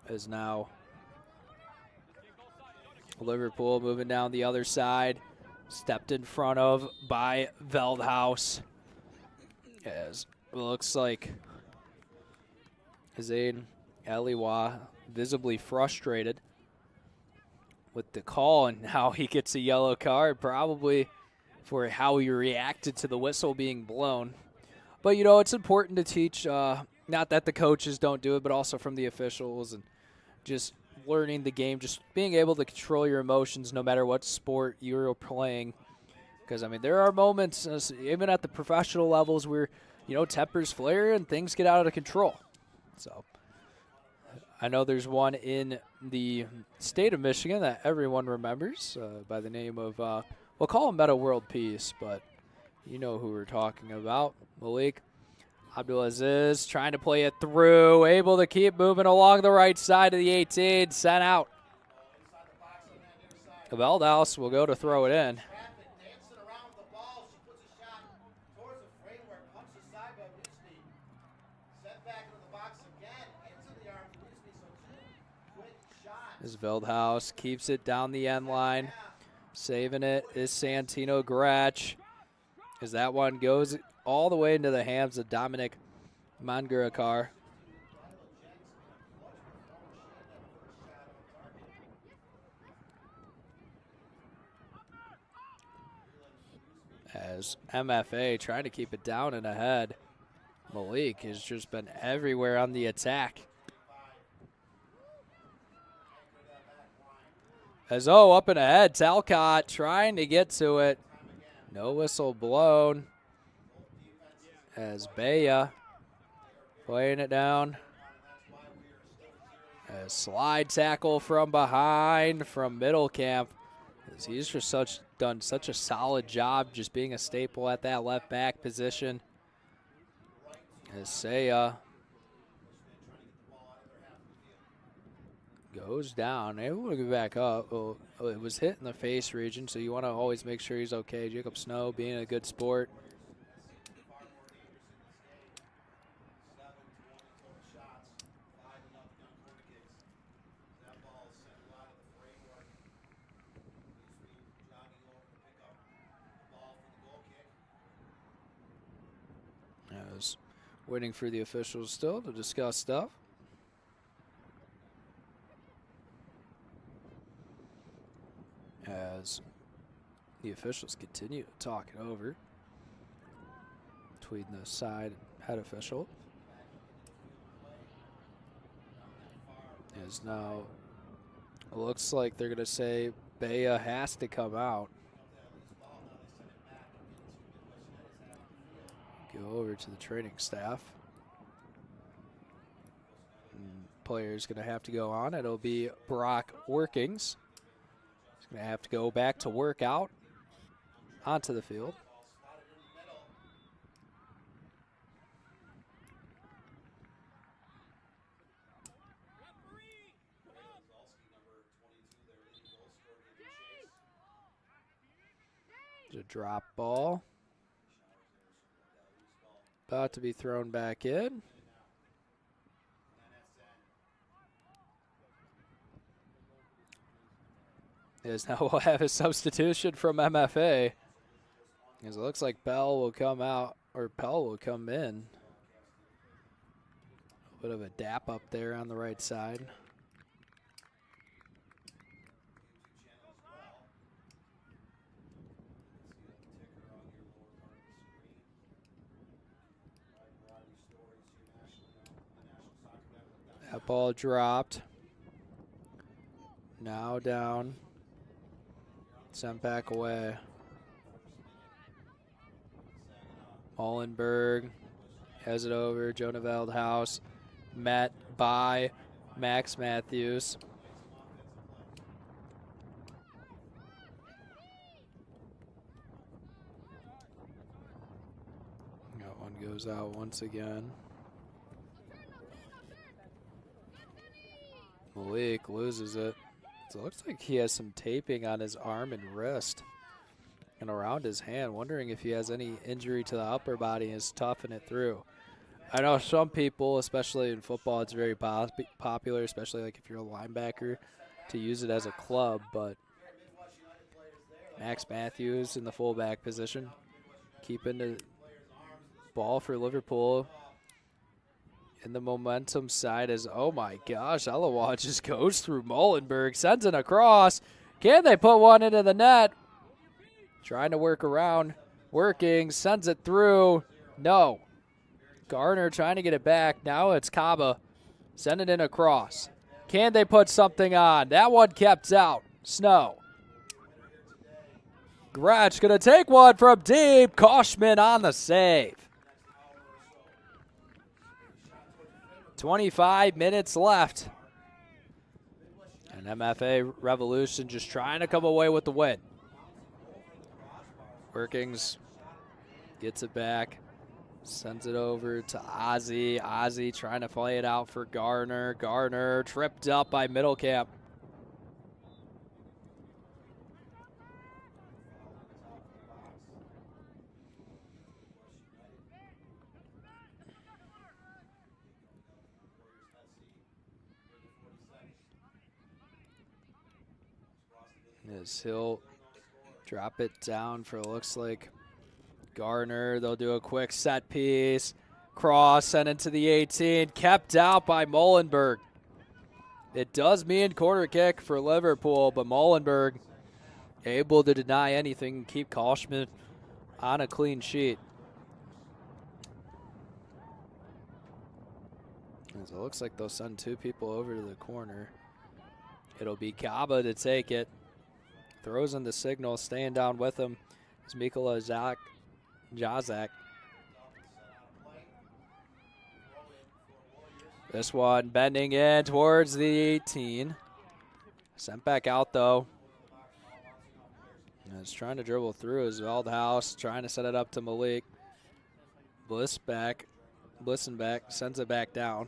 Is now Liverpool moving down the other side. Stepped in front of by Veldhouse. As it looks like Zayn Eliwa visibly frustrated with the call, and now he gets a yellow card, probably for how he reacted to the whistle being blown. But, you know, it's important to teach, not that the coaches don't do it, but also from the officials, and just learning the game, just being able to control your emotions no matter what sport you're playing. Because, I mean, there are moments, even at the professional levels, where, you know, tempers flare and things get out of control. So I know there's one in the state of Michigan that everyone remembers by the name of, we'll call him Meta World Peace, but you know who we're talking about. Malik Abdulaziz trying to play it through, able to keep moving along the right side of the 18, sent out. Veldhouse will go to throw it in. As Veldhouse keeps it down the end line. Saving it is Santino Gratch. As that one goes all the way into the hands of Dominic Mangurakar. As MFA trying to keep it down and ahead. Malik has just been everywhere on the attack. As up and ahead, Talcott trying to get to it. No whistle blown. As Baya playing it down. A slide tackle from behind from Middle Camp. As he's just done such a solid job just being a staple at that left back position. As Saya goes down, able to get back up. Oh, it was hit in the face region, so you want to always make sure he's okay. Jacob Snow being a good sport. As waiting for the officials still to discuss stuff. As the officials continue to talk it over between the side and head official. As now it looks like they're going to say Baya has to come out. Go over to the training staff. And player's going to have to go on. It'll be Brock Workings. Going to have to go back to work out onto the field. There's a drop ball. About to be thrown back in. As now we'll have a substitution from MFA. As it looks like Bell will come out, or Pell will come in. A bit of a dap up there on the right side. That ball dropped. Now down. Sent back away. Mullenberg has it over. Jonah Veldhouse met by Max Matthews. That one goes out once again. Malik loses it. So it looks like he has some taping on his arm and wrist and around his hand, wondering if he has any injury to the upper body and is toughing it through. I know some people, especially in football, it's very popular, especially like if you're a linebacker, to use it as a club, but Max Matthews in the fullback position, keeping the ball for Liverpool. And the momentum side is, oh my gosh, Elawa just goes through Mullenberg, sends it across. Can they put one into the net? Trying to work around, working, sends it through. No. Garner trying to get it back. Now it's Kaba. Send it in across. Can they put something on? That one kept out. Snow. Gretsch going to take one from deep. Koshman on the save. 25 minutes left. And MFA Revolution just trying to come away with the win. Workings gets it back. Sends it over to Ozzy. Ozzy trying to play it out for Garner. Garner tripped up by Middlecamp. As he'll drop it down for, looks like, Garner. They'll do a quick set piece. Cross sent into the 18. Kept out by Mullenberg. It does mean corner kick for Liverpool, but Mullenberg able to deny anything and keep Koshman on a clean sheet. As it looks like they'll send two people over to the corner. It'll be Kaba to take it. Throws in the signal, staying down with him is Mikola Jazak. This one bending in towards the 18. Sent back out though. And it's trying to dribble through as Veldhouse, trying to set it up to Malik. Blissenback sends it back down.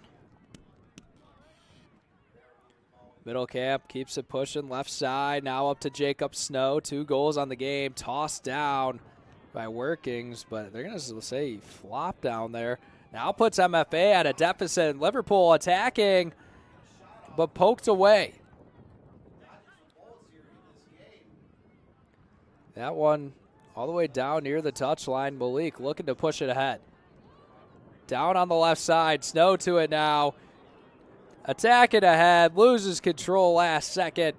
Middlecamp keeps it pushing left side. Now up to Jacob Snow. 2 goals on the game. Tossed down by Workings, but they're going to say he flopped down there. Now puts MFA at a deficit. Liverpool attacking, but poked away. That one all the way down near the touchline. Malik looking to push it ahead. Down on the left side. Snow to it now. Attack it ahead, loses control last second.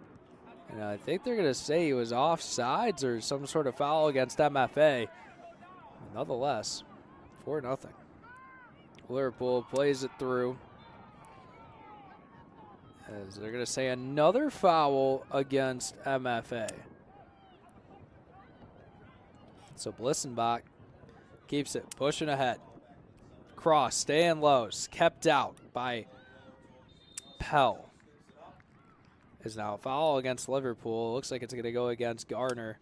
And I think they're going to say he was offsides or some sort of foul against MFA. Nonetheless, 4-0. Liverpool plays it through. As they're going to say another foul against MFA. So Blissenbach keeps it pushing ahead. Cross, staying low, kept out by Pell. Is now a foul against Liverpool. Looks like it's going to go against Garner.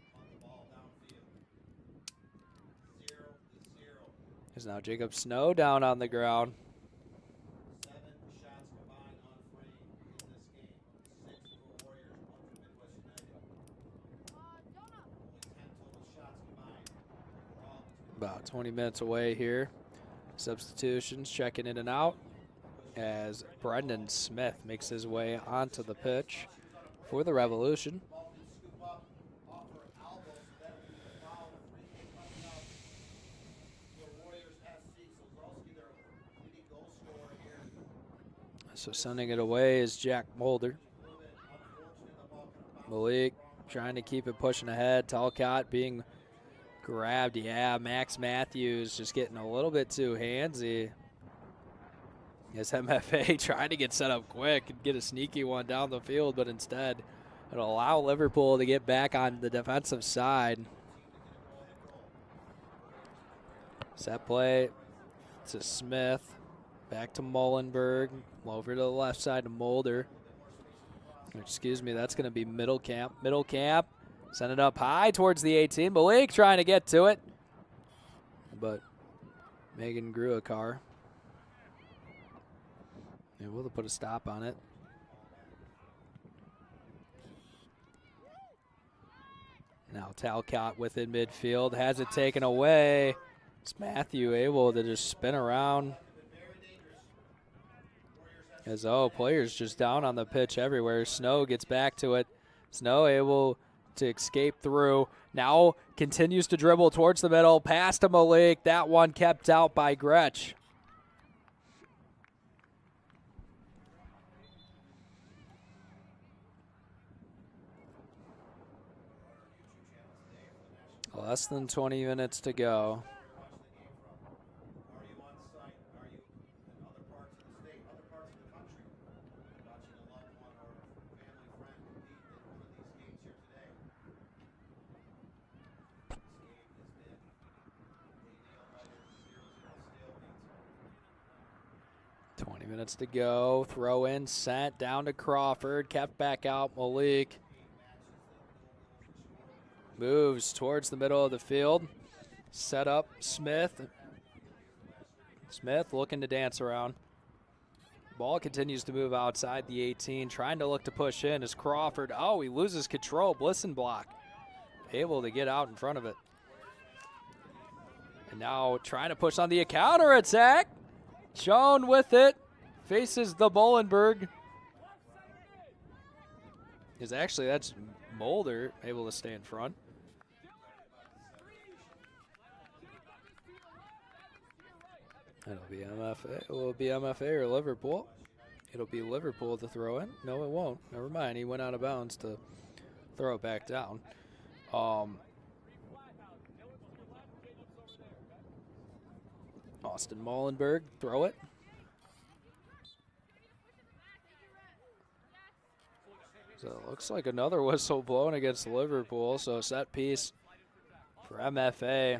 Is now Jacob Snow down on the ground. About 20 minutes away here. Substitutions checking in and out as Brendan Smith makes his way onto the pitch for the Revolution. So sending it away is Jack Mulder. Malik trying to keep it pushing ahead. Talcott being grabbed. Yeah, Max Matthews just getting a little bit too handsy. As MFA trying to get set up quick and get a sneaky one down the field, but instead it'll allow Liverpool to get back on the defensive side. Set play to Smith. Back to Mullenberg. Over to the left side to Mulder. Excuse me, that's going to be Middle Camp. Middle Camp. Send it up high towards the 18. Malik trying to get to it. But Megan grew a car. Able to put a stop on it. Now Talcott within midfield. Has it taken away. It's Matthew able to just spin around. As players just down on the pitch everywhere. Snow gets back to it. Snow able to escape through. Now continues to dribble towards the middle. Pass to Malik. That one kept out by Gretsch. Less than 20 minutes to go. Minutes to go. Throw in, sent down to Crawford. Kept back out, Malik. Moves towards the middle of the field. Set up, Smith. Smith looking to dance around. Ball continues to move outside the 18. Trying to look to push in is Crawford. Oh, he loses control. Blisson block. Able to get out in front of it. And now trying to push on the counter attack. Joan with it. Faces the Bolenberg. That's Mulder able to stay in front. It'll be MFA. Will it be MFA or Liverpool? It'll be Liverpool to throw in. No, it won't. Never mind. He went out of bounds to throw it back down. Austin Mullenberg, throw it. So it looks like another whistle blown against Liverpool. So set piece for MFA.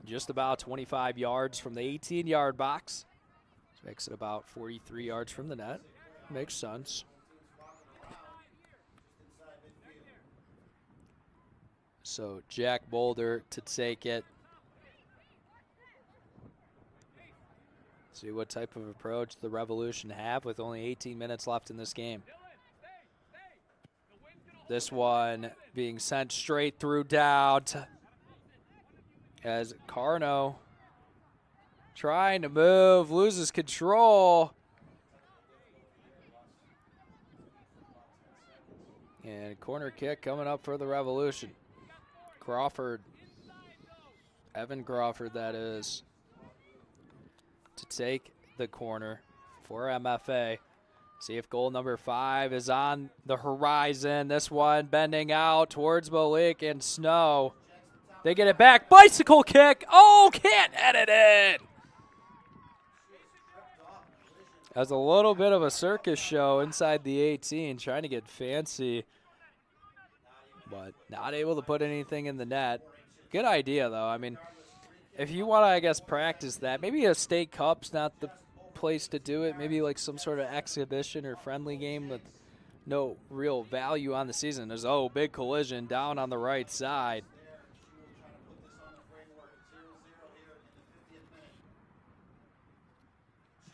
Just about 25 yards from the 18-yard box. This makes it about 43 yards from the net. Makes sense. So Jack Boulder to take it. See what type of approach the Revolution have with only 18 minutes left in this game. This one being sent straight through down as Carno trying to move, loses control. And corner kick coming up for the Revolution. Crawford, Evan Crawford that is, to take the corner for MFA. See if goal number 5 is on the horizon. This one bending out towards Malik and Snow. They get it back. Bicycle kick. Oh, can't edit it. That's a little bit of a circus show inside the 18, trying to get fancy, but not able to put anything in the net. Good idea, though. I mean, if you want to, I guess, practice that, maybe a state cup's not the place to do it. Maybe like some sort of exhibition or friendly game with no real value on the season. There's, big collision down on the right side.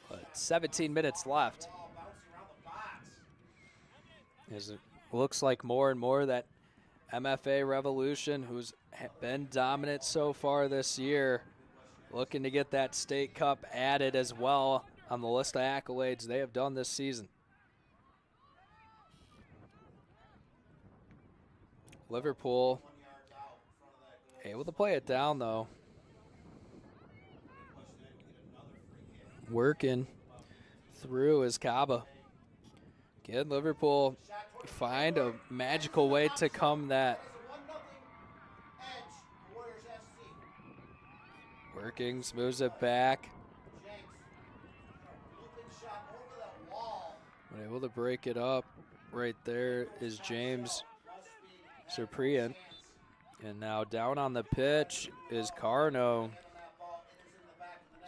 But 17 minutes left. As it looks like more and more that MFA Revolution, who's been dominant so far this year, looking to get that state cup added as well on the list of accolades they have done this season. Liverpool able to play it down, though. Working through is Kaba. Can Liverpool find a magical way to come that? Working, moves it back. When able to break it up, right there is James Surpriant. And now down on the pitch is Carno.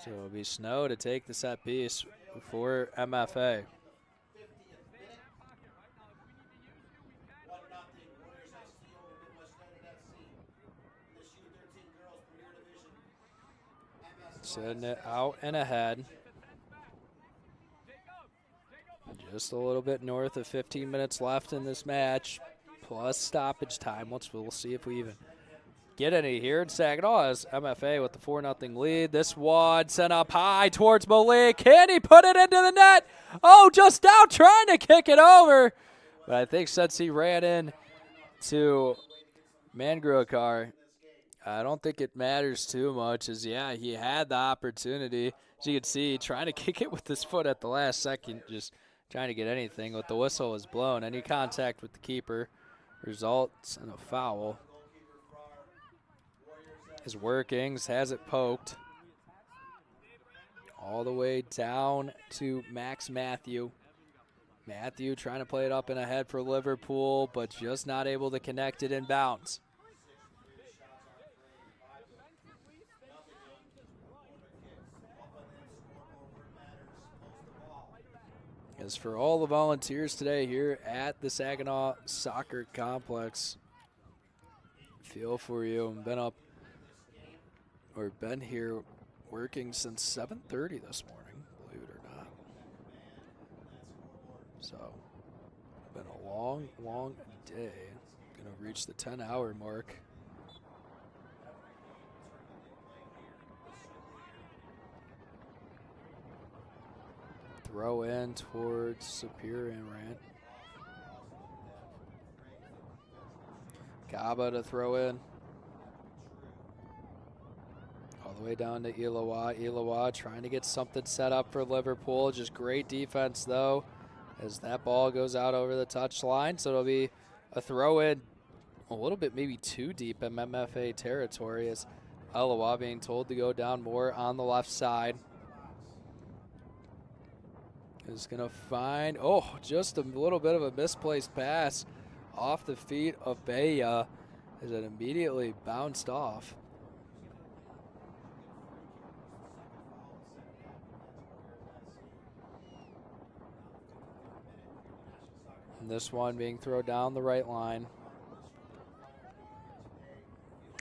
So it'll be Snow to take the set piece for MFA. Sending it out and ahead. Just a little bit north of 15 minutes left in this match, plus stoppage time. We'll see if we even get any here in Saginaw as MFA with the 4-0 lead. This one sent up high towards Malik. Can he put it into the net? Oh, just out trying to kick it over. But I think since he ran in to Mangrokar, I don't think it matters too much as, yeah, he had the opportunity. As you can see, trying to kick it with his foot at the last second, just trying to get anything. But the whistle was blown. Any contact with the keeper results in a foul. His workings has it poked all the way down to Max Matthew. Matthew trying to play it up and ahead for Liverpool, but just not able to connect it in bounds. As for all the volunteers today here at the Saginaw Soccer Complex, feel for you. Been here working since 7:30 this morning, believe it or not. So, been a long, long day. Gonna reach the 10-hour mark. Throw in towards Superior and Rant. Kaba to throw in. All the way down to Ilawa. Ilawa trying to get something set up for Liverpool. Just great defense, though, as that ball goes out over the touchline. So it'll be a throw in a little bit maybe too deep in MFA territory, as Ilawa being told to go down more on the left side. Is going to find, just a little bit of a misplaced pass off the feet of Baya as it immediately bounced off. And this one being thrown down the right line.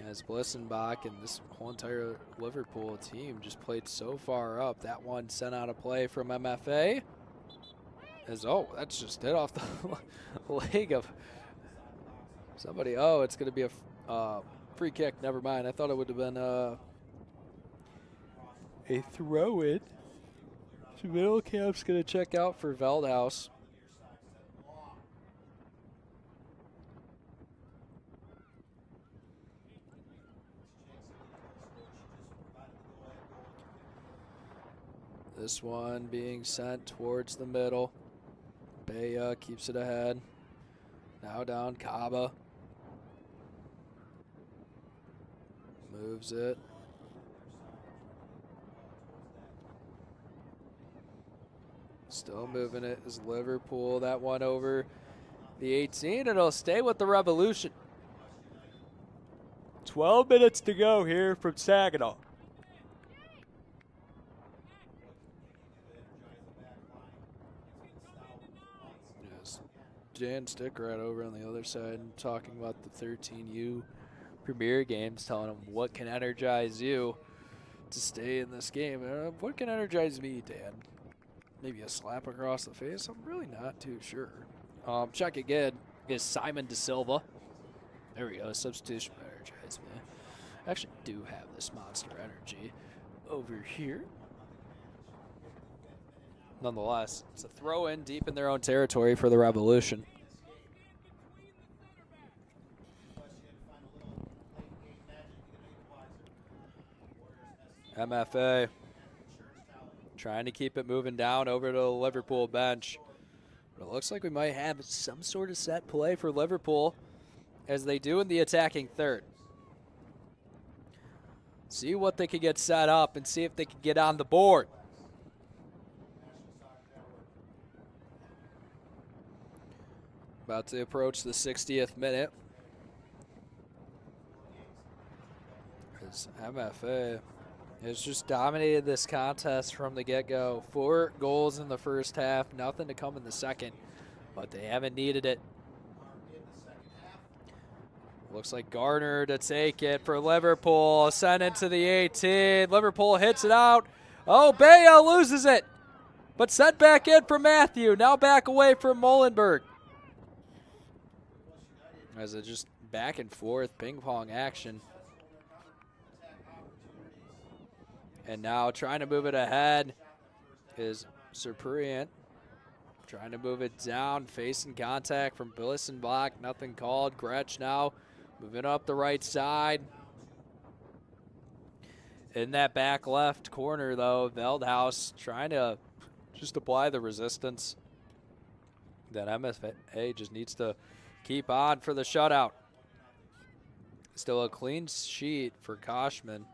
As Blissenbach and this whole entire Liverpool team just played so far up. That one sent out a play from MFA. That's just hit off the leg of somebody. It's going to be a free kick. Never mind. I thought it would have been a throw-in. So middle camp's going to check out for Veldhouse. This one being sent towards the middle. Baya keeps it ahead. Now down Kaba. Moves it. Still moving it is Liverpool. That one over the 18. It'll stay with the Revolution. 12 minutes to go here from Saginaw. Jan Stickrat over on the other side talking about the 13U Premier games, telling him what can energize you to stay in this game. What can energize me, Dan? Maybe a slap across the face? I'm really not too sure. Check again is Simon De Silva. There we go. Substitution energize me. I actually do have this Monster Energy over here. Nonetheless, it's a throw in deep in their own territory for the Revolution. MFA trying to keep it moving down over to the Liverpool bench. But it looks like we might have some sort of set play for Liverpool, as they do in the attacking third. See what they can get set up and see if they can get on the board. About to approach the 60th minute. As MFA, It's just dominated this contest from the get-go. 4 goals in the first half, nothing to come in the second, but they haven't needed it. Looks like Garner to take it for Liverpool. Sent into the 18. Liverpool hits it out. Oh, Baya loses it, but sent back in for Matthew. Now back away from Molenberg. As it just back and forth ping pong action. And now trying to move it ahead is Serpuriant. Trying to move it down, facing contact from Billison Block. Nothing called. Gretsch now moving up the right side. In that back left corner, though, Veldhaus trying to just apply the resistance that MFA just needs to keep on for the shutout. Still a clean sheet for Koshman.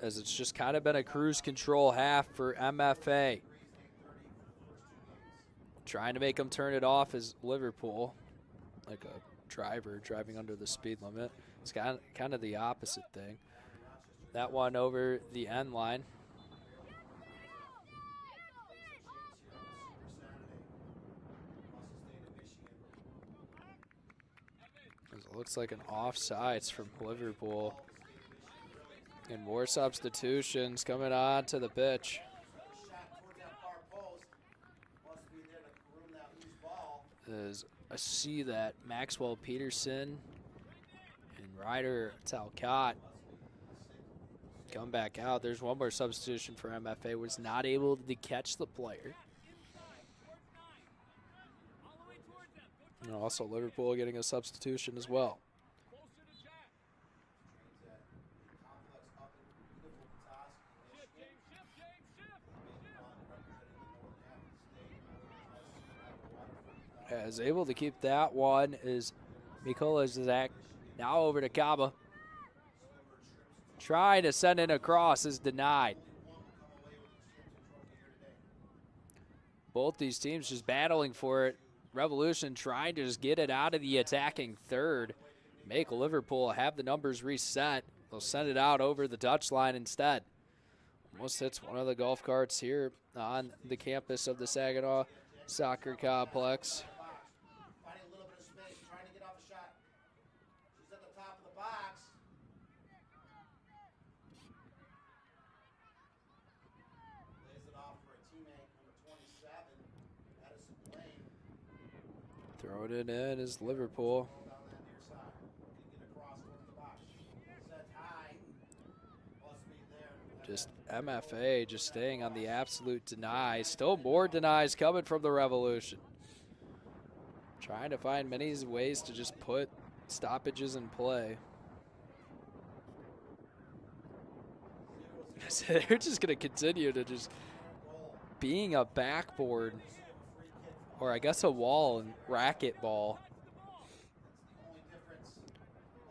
As it's just kind of been a cruise control half for MFA. Trying to make them turn it off is Liverpool, like a driver driving under the speed limit. It's kind of the opposite thing. That one over the end line. It looks like an offsides from Liverpool. And more substitutions coming on to the pitch. As I see that Maxwell Peterson and Ryder Talcott come back out. There's one more substitution for MFA. Was not able to catch the player. And also Liverpool getting a substitution as well. As able to keep that one is Mikola Zizak. Now over to Kaba. Trying to send it across is denied. Both these teams just battling for it. Revolution trying to just get it out of the attacking third. Make Liverpool have the numbers reset. They'll send it out over the touchline instead. Almost hits one of the golf carts here on the campus of the Saginaw Soccer Complex. Throwing it in is Liverpool. Just MFA just staying on the absolute deny. Still more denies coming from the Revolution. Trying to find many ways to just put stoppages in play. They're just going to continue to just being a backboard, or I guess a wall and racket ball.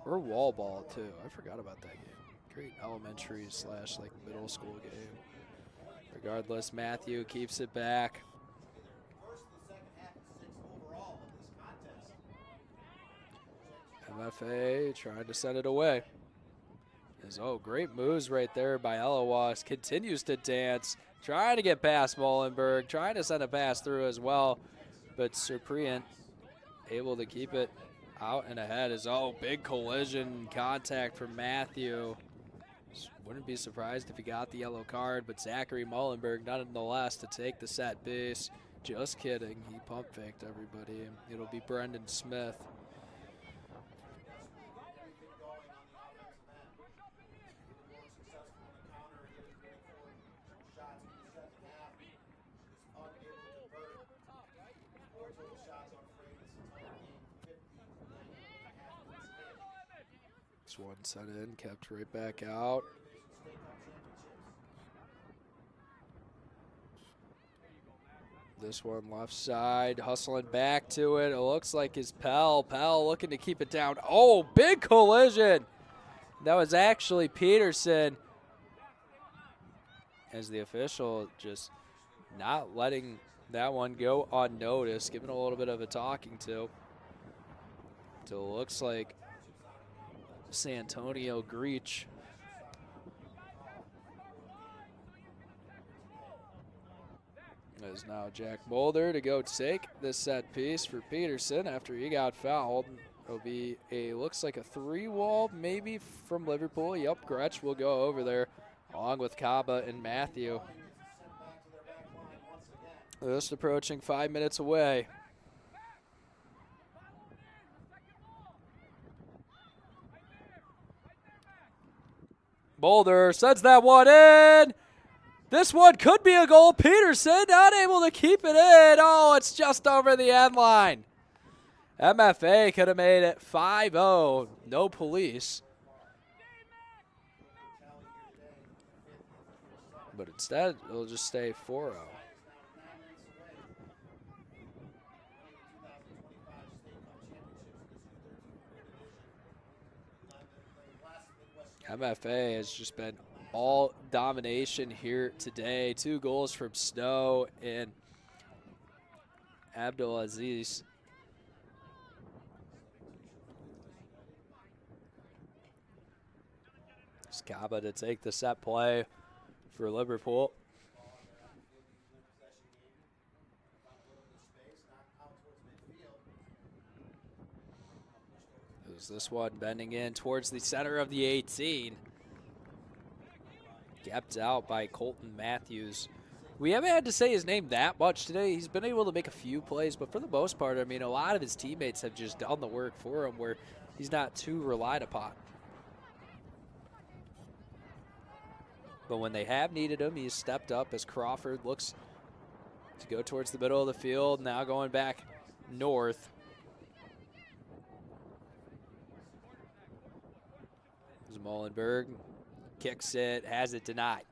Or wall ball too. I forgot about that game. Great elementary / like middle school game. Regardless, Matthew keeps it back. MFA trying to send it away. Great moves right there by Elawas. Continues to dance. Trying to get past Molenberg. Trying to send a pass through as well. But Serpuriant able to keep it out and ahead. Big collision contact from Matthew. Wouldn't be surprised if he got the yellow card, but Zachary Molenberg nonetheless to take the set piece. Just kidding, he pump faked everybody. It'll be Brendan Smith. One set in, kept right back out. This one left side, hustling back to it. It looks like his Pell looking to keep it down. Big collision. That was actually Peterson. As the official just not letting that one go unnoticed, giving a little bit of a talking to. So it looks like Santonio Greach. There's now Jack Mulder to go take this set piece for Peterson after he got fouled. It'll be looks like a 3-wall maybe from Liverpool. Yep, Gretsch will go over there along with Kaba and Matthew. Just approaching 5 minutes away. Boulder sends that one in. This one could be a goal. Peterson not able to keep it in. Oh, it's just over the end line. MFA could have made it 5-0. No police. But instead, it'll just stay 4-0. MFA has just been all domination here today. 2 goals from Snow and Abdulaziz. Skaba to take the set play for Liverpool. This one bending in towards the center of the 18. Kept out by Colton Matthews. We haven't had to say his name that much today. He's been able to make a few plays, but for the most part, I mean, a lot of his teammates have just done the work for him where he's not too relied upon. But when they have needed him, he's stepped up as Crawford looks to go towards the middle of the field, now going back north. Mullenberg kicks it, has it denied.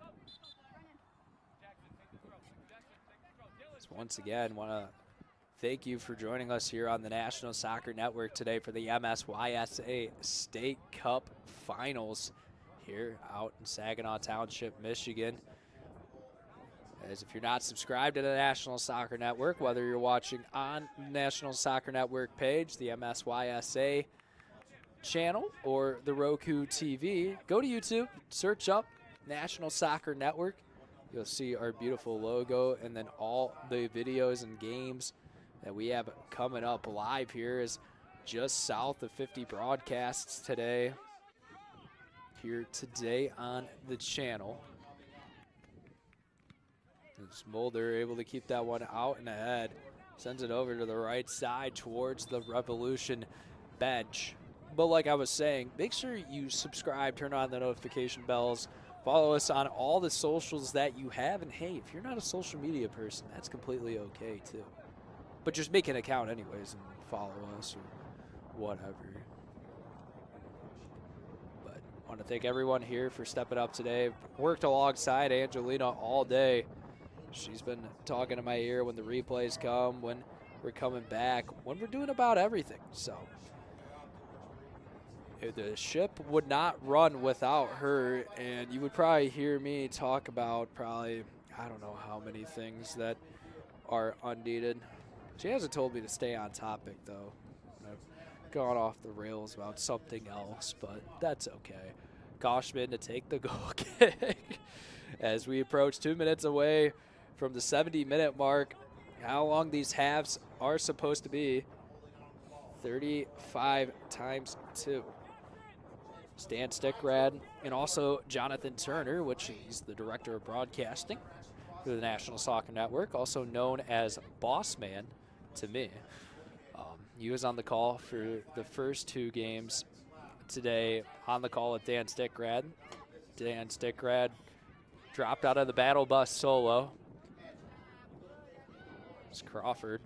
So once again, want to thank you for joining us here on the National Soccer Network today for the MSYSA State Cup Finals here out in Saginaw Township, Michigan. As if you're not subscribed to the National Soccer Network, whether you're watching on the National Soccer Network page, the MSYSA channel, or the Roku TV, go to YouTube, search up National Soccer Network. You'll see our beautiful logo, and then all the videos and games that we have coming up live here is just south of 50 broadcasts today, here today on the channel. As Mulder able to keep that one out and ahead, sends it over to the right side towards the Revolution bench. But like I was saying, make sure you subscribe, turn on the notification bells, follow us on all the socials that you have. And hey, if you're not a social media person, that's completely okay too. But just make an account anyways and follow us or whatever. But I want to thank everyone here for stepping up today. Worked alongside Angelina all day. She's been talking to my ear when the replays come, when we're coming back, when we're doing about everything. So the ship would not run without her, and you would probably hear me talk about probably, I don't know how many things that are unneeded. She hasn't told me to stay on topic, though. I've gone off the rails about something else, but that's okay. Koshman to take the goal kick as we approach 2 minutes away from the 70-minute mark. How long these halves are supposed to be? 35 times 2. Stan Stickrad and also Jonathan Turner, which he's the director of broadcasting for the National Soccer Network, also known as Boss Man to me. He was on the call for the first 2 games today, on the call with Dan Stickrad. Dan Stickrad dropped out of the battle bus solo. As Crawford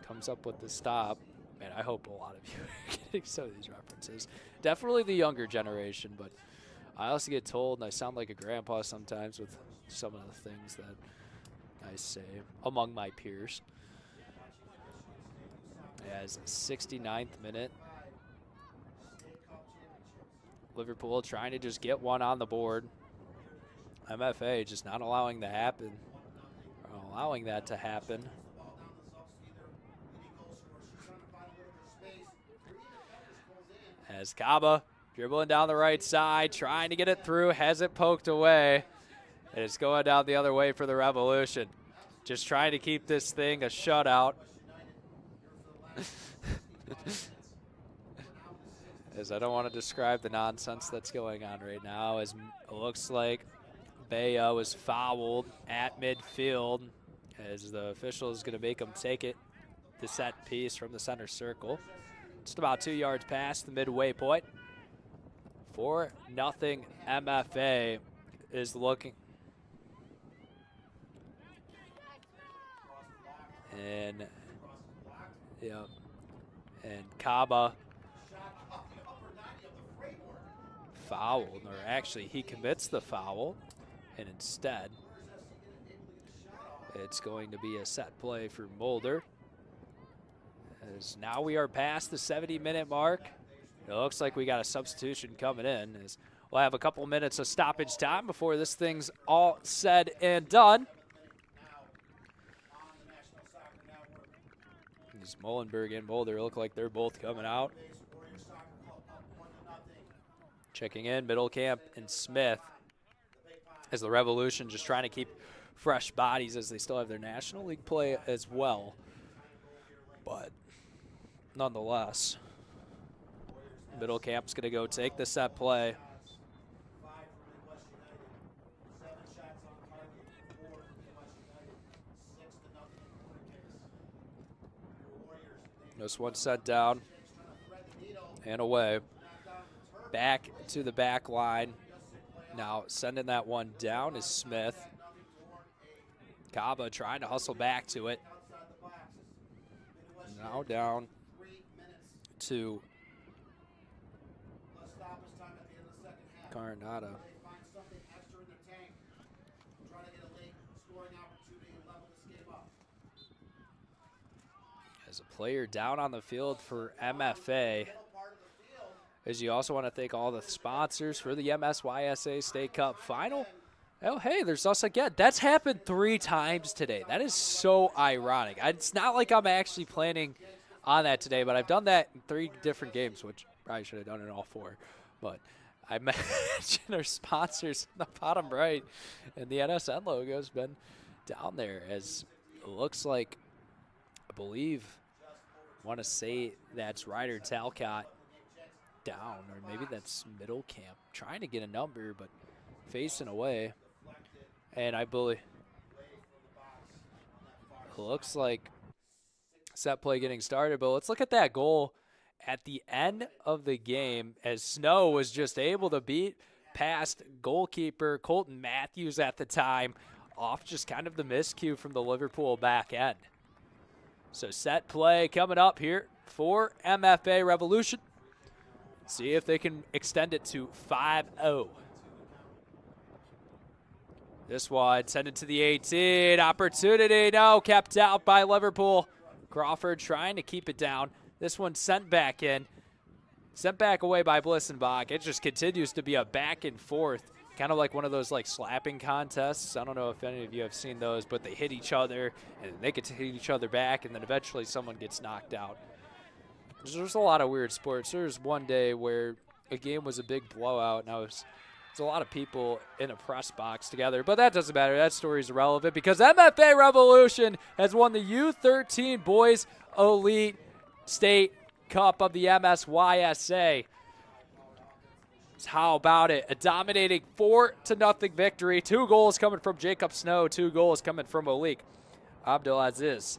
comes up with the stop. Man, I hope a lot of you are getting some of these references. Definitely the younger generation, but I also get told, and I sound like a grandpa sometimes with some of the things that I say among my peers. As 69th minute, Liverpool trying to just get one on the board. MFA just not allowing that to happen. As Kaba Dribbling down the right side, trying to get it through, has it poked away. And it's going down the other way for the Revolution. Just trying to keep this thing a shutout. As I don't want to describe the nonsense that's going on right now, as it looks like Bayo is fouled at midfield, as the official is going to make him take it, the set piece from the center circle. Just about 2 yards past the midway point. 4-0 MFA is looking. And, yep. And Kaba fouled, or actually he commits the foul, and instead it's going to be a set play for Mulder. As now we are past the 70-minute mark. It looks like we got a substitution coming in, as we'll have a couple minutes of stoppage time before this thing's all said and done. As Muhlenberg and Mulder look like they're both coming out. Checking in, Middlecamp and Smith, as the Revolution just trying to keep fresh bodies as they still have their National League play as well. But nonetheless, Middlecamp's going to go take the set play. This one set down and away. Back to the back line. Now sending that one down is Smith. Kaba trying to hustle back to it. Now down to Carnata. As a player down on the field for MFA. As you also want to thank all the sponsors for the MSYSA State Cup Final. Oh, hey, there's us again. That's happened 3 times today. That is so ironic. It's not like I'm actually planning on that today, but I've done that in 3 different games, which probably should have done it in all 4. But I mentioned our sponsors in the bottom right, and the NSN logo has been down there, as it looks like, I believe, I want to say that's Ryder Talcott down, or maybe that's Middlecamp trying to get a number, but facing away. And I believe it looks like set play getting started, but let's look at that goal at the end of the game, as Snow was just able to beat past goalkeeper Colton Matthews at the time, off just kind of the miscue from the Liverpool back end. So set play coming up here for MFA Revolution. See if they can extend it to 5-0. This one sent it to the 18. Opportunity, no, kept out by Liverpool. Crawford trying to keep it down. This one sent back in. Sent back away by Blissenbach. It just continues to be a back and forth, kind of like one of those like slapping contests. I don't know if any of you have seen those, but they hit each other, and they get to hit each other back, and then eventually someone gets knocked out. There's a lot of weird sports. There's one day where a game was a big blowout, and there's a lot of people in a press box together, but that doesn't matter. That story's irrelevant because MFA Revolution has won the U13 Boys Elite State Cup of the MSYSA. So how about it? A dominating 4-0 victory. 2 goals coming from Jacob Snow, 2 goals coming from Malik Abdulaziz.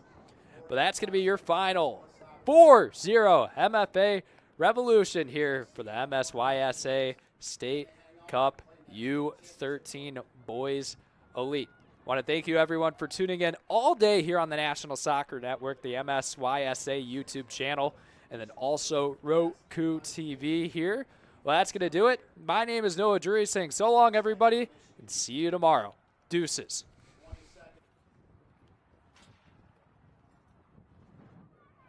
But that's going to be your final. 4-0 MFA Revolution here for the MSYSA State Cup U13 Boys Elite. Want to thank you everyone for tuning in all day here on the National Soccer Network, the MSYSA YouTube channel, and then also Roku TV here. Well, that's going to do it. My name is Noah Drury saying so long, everybody, and see you tomorrow. Deuces.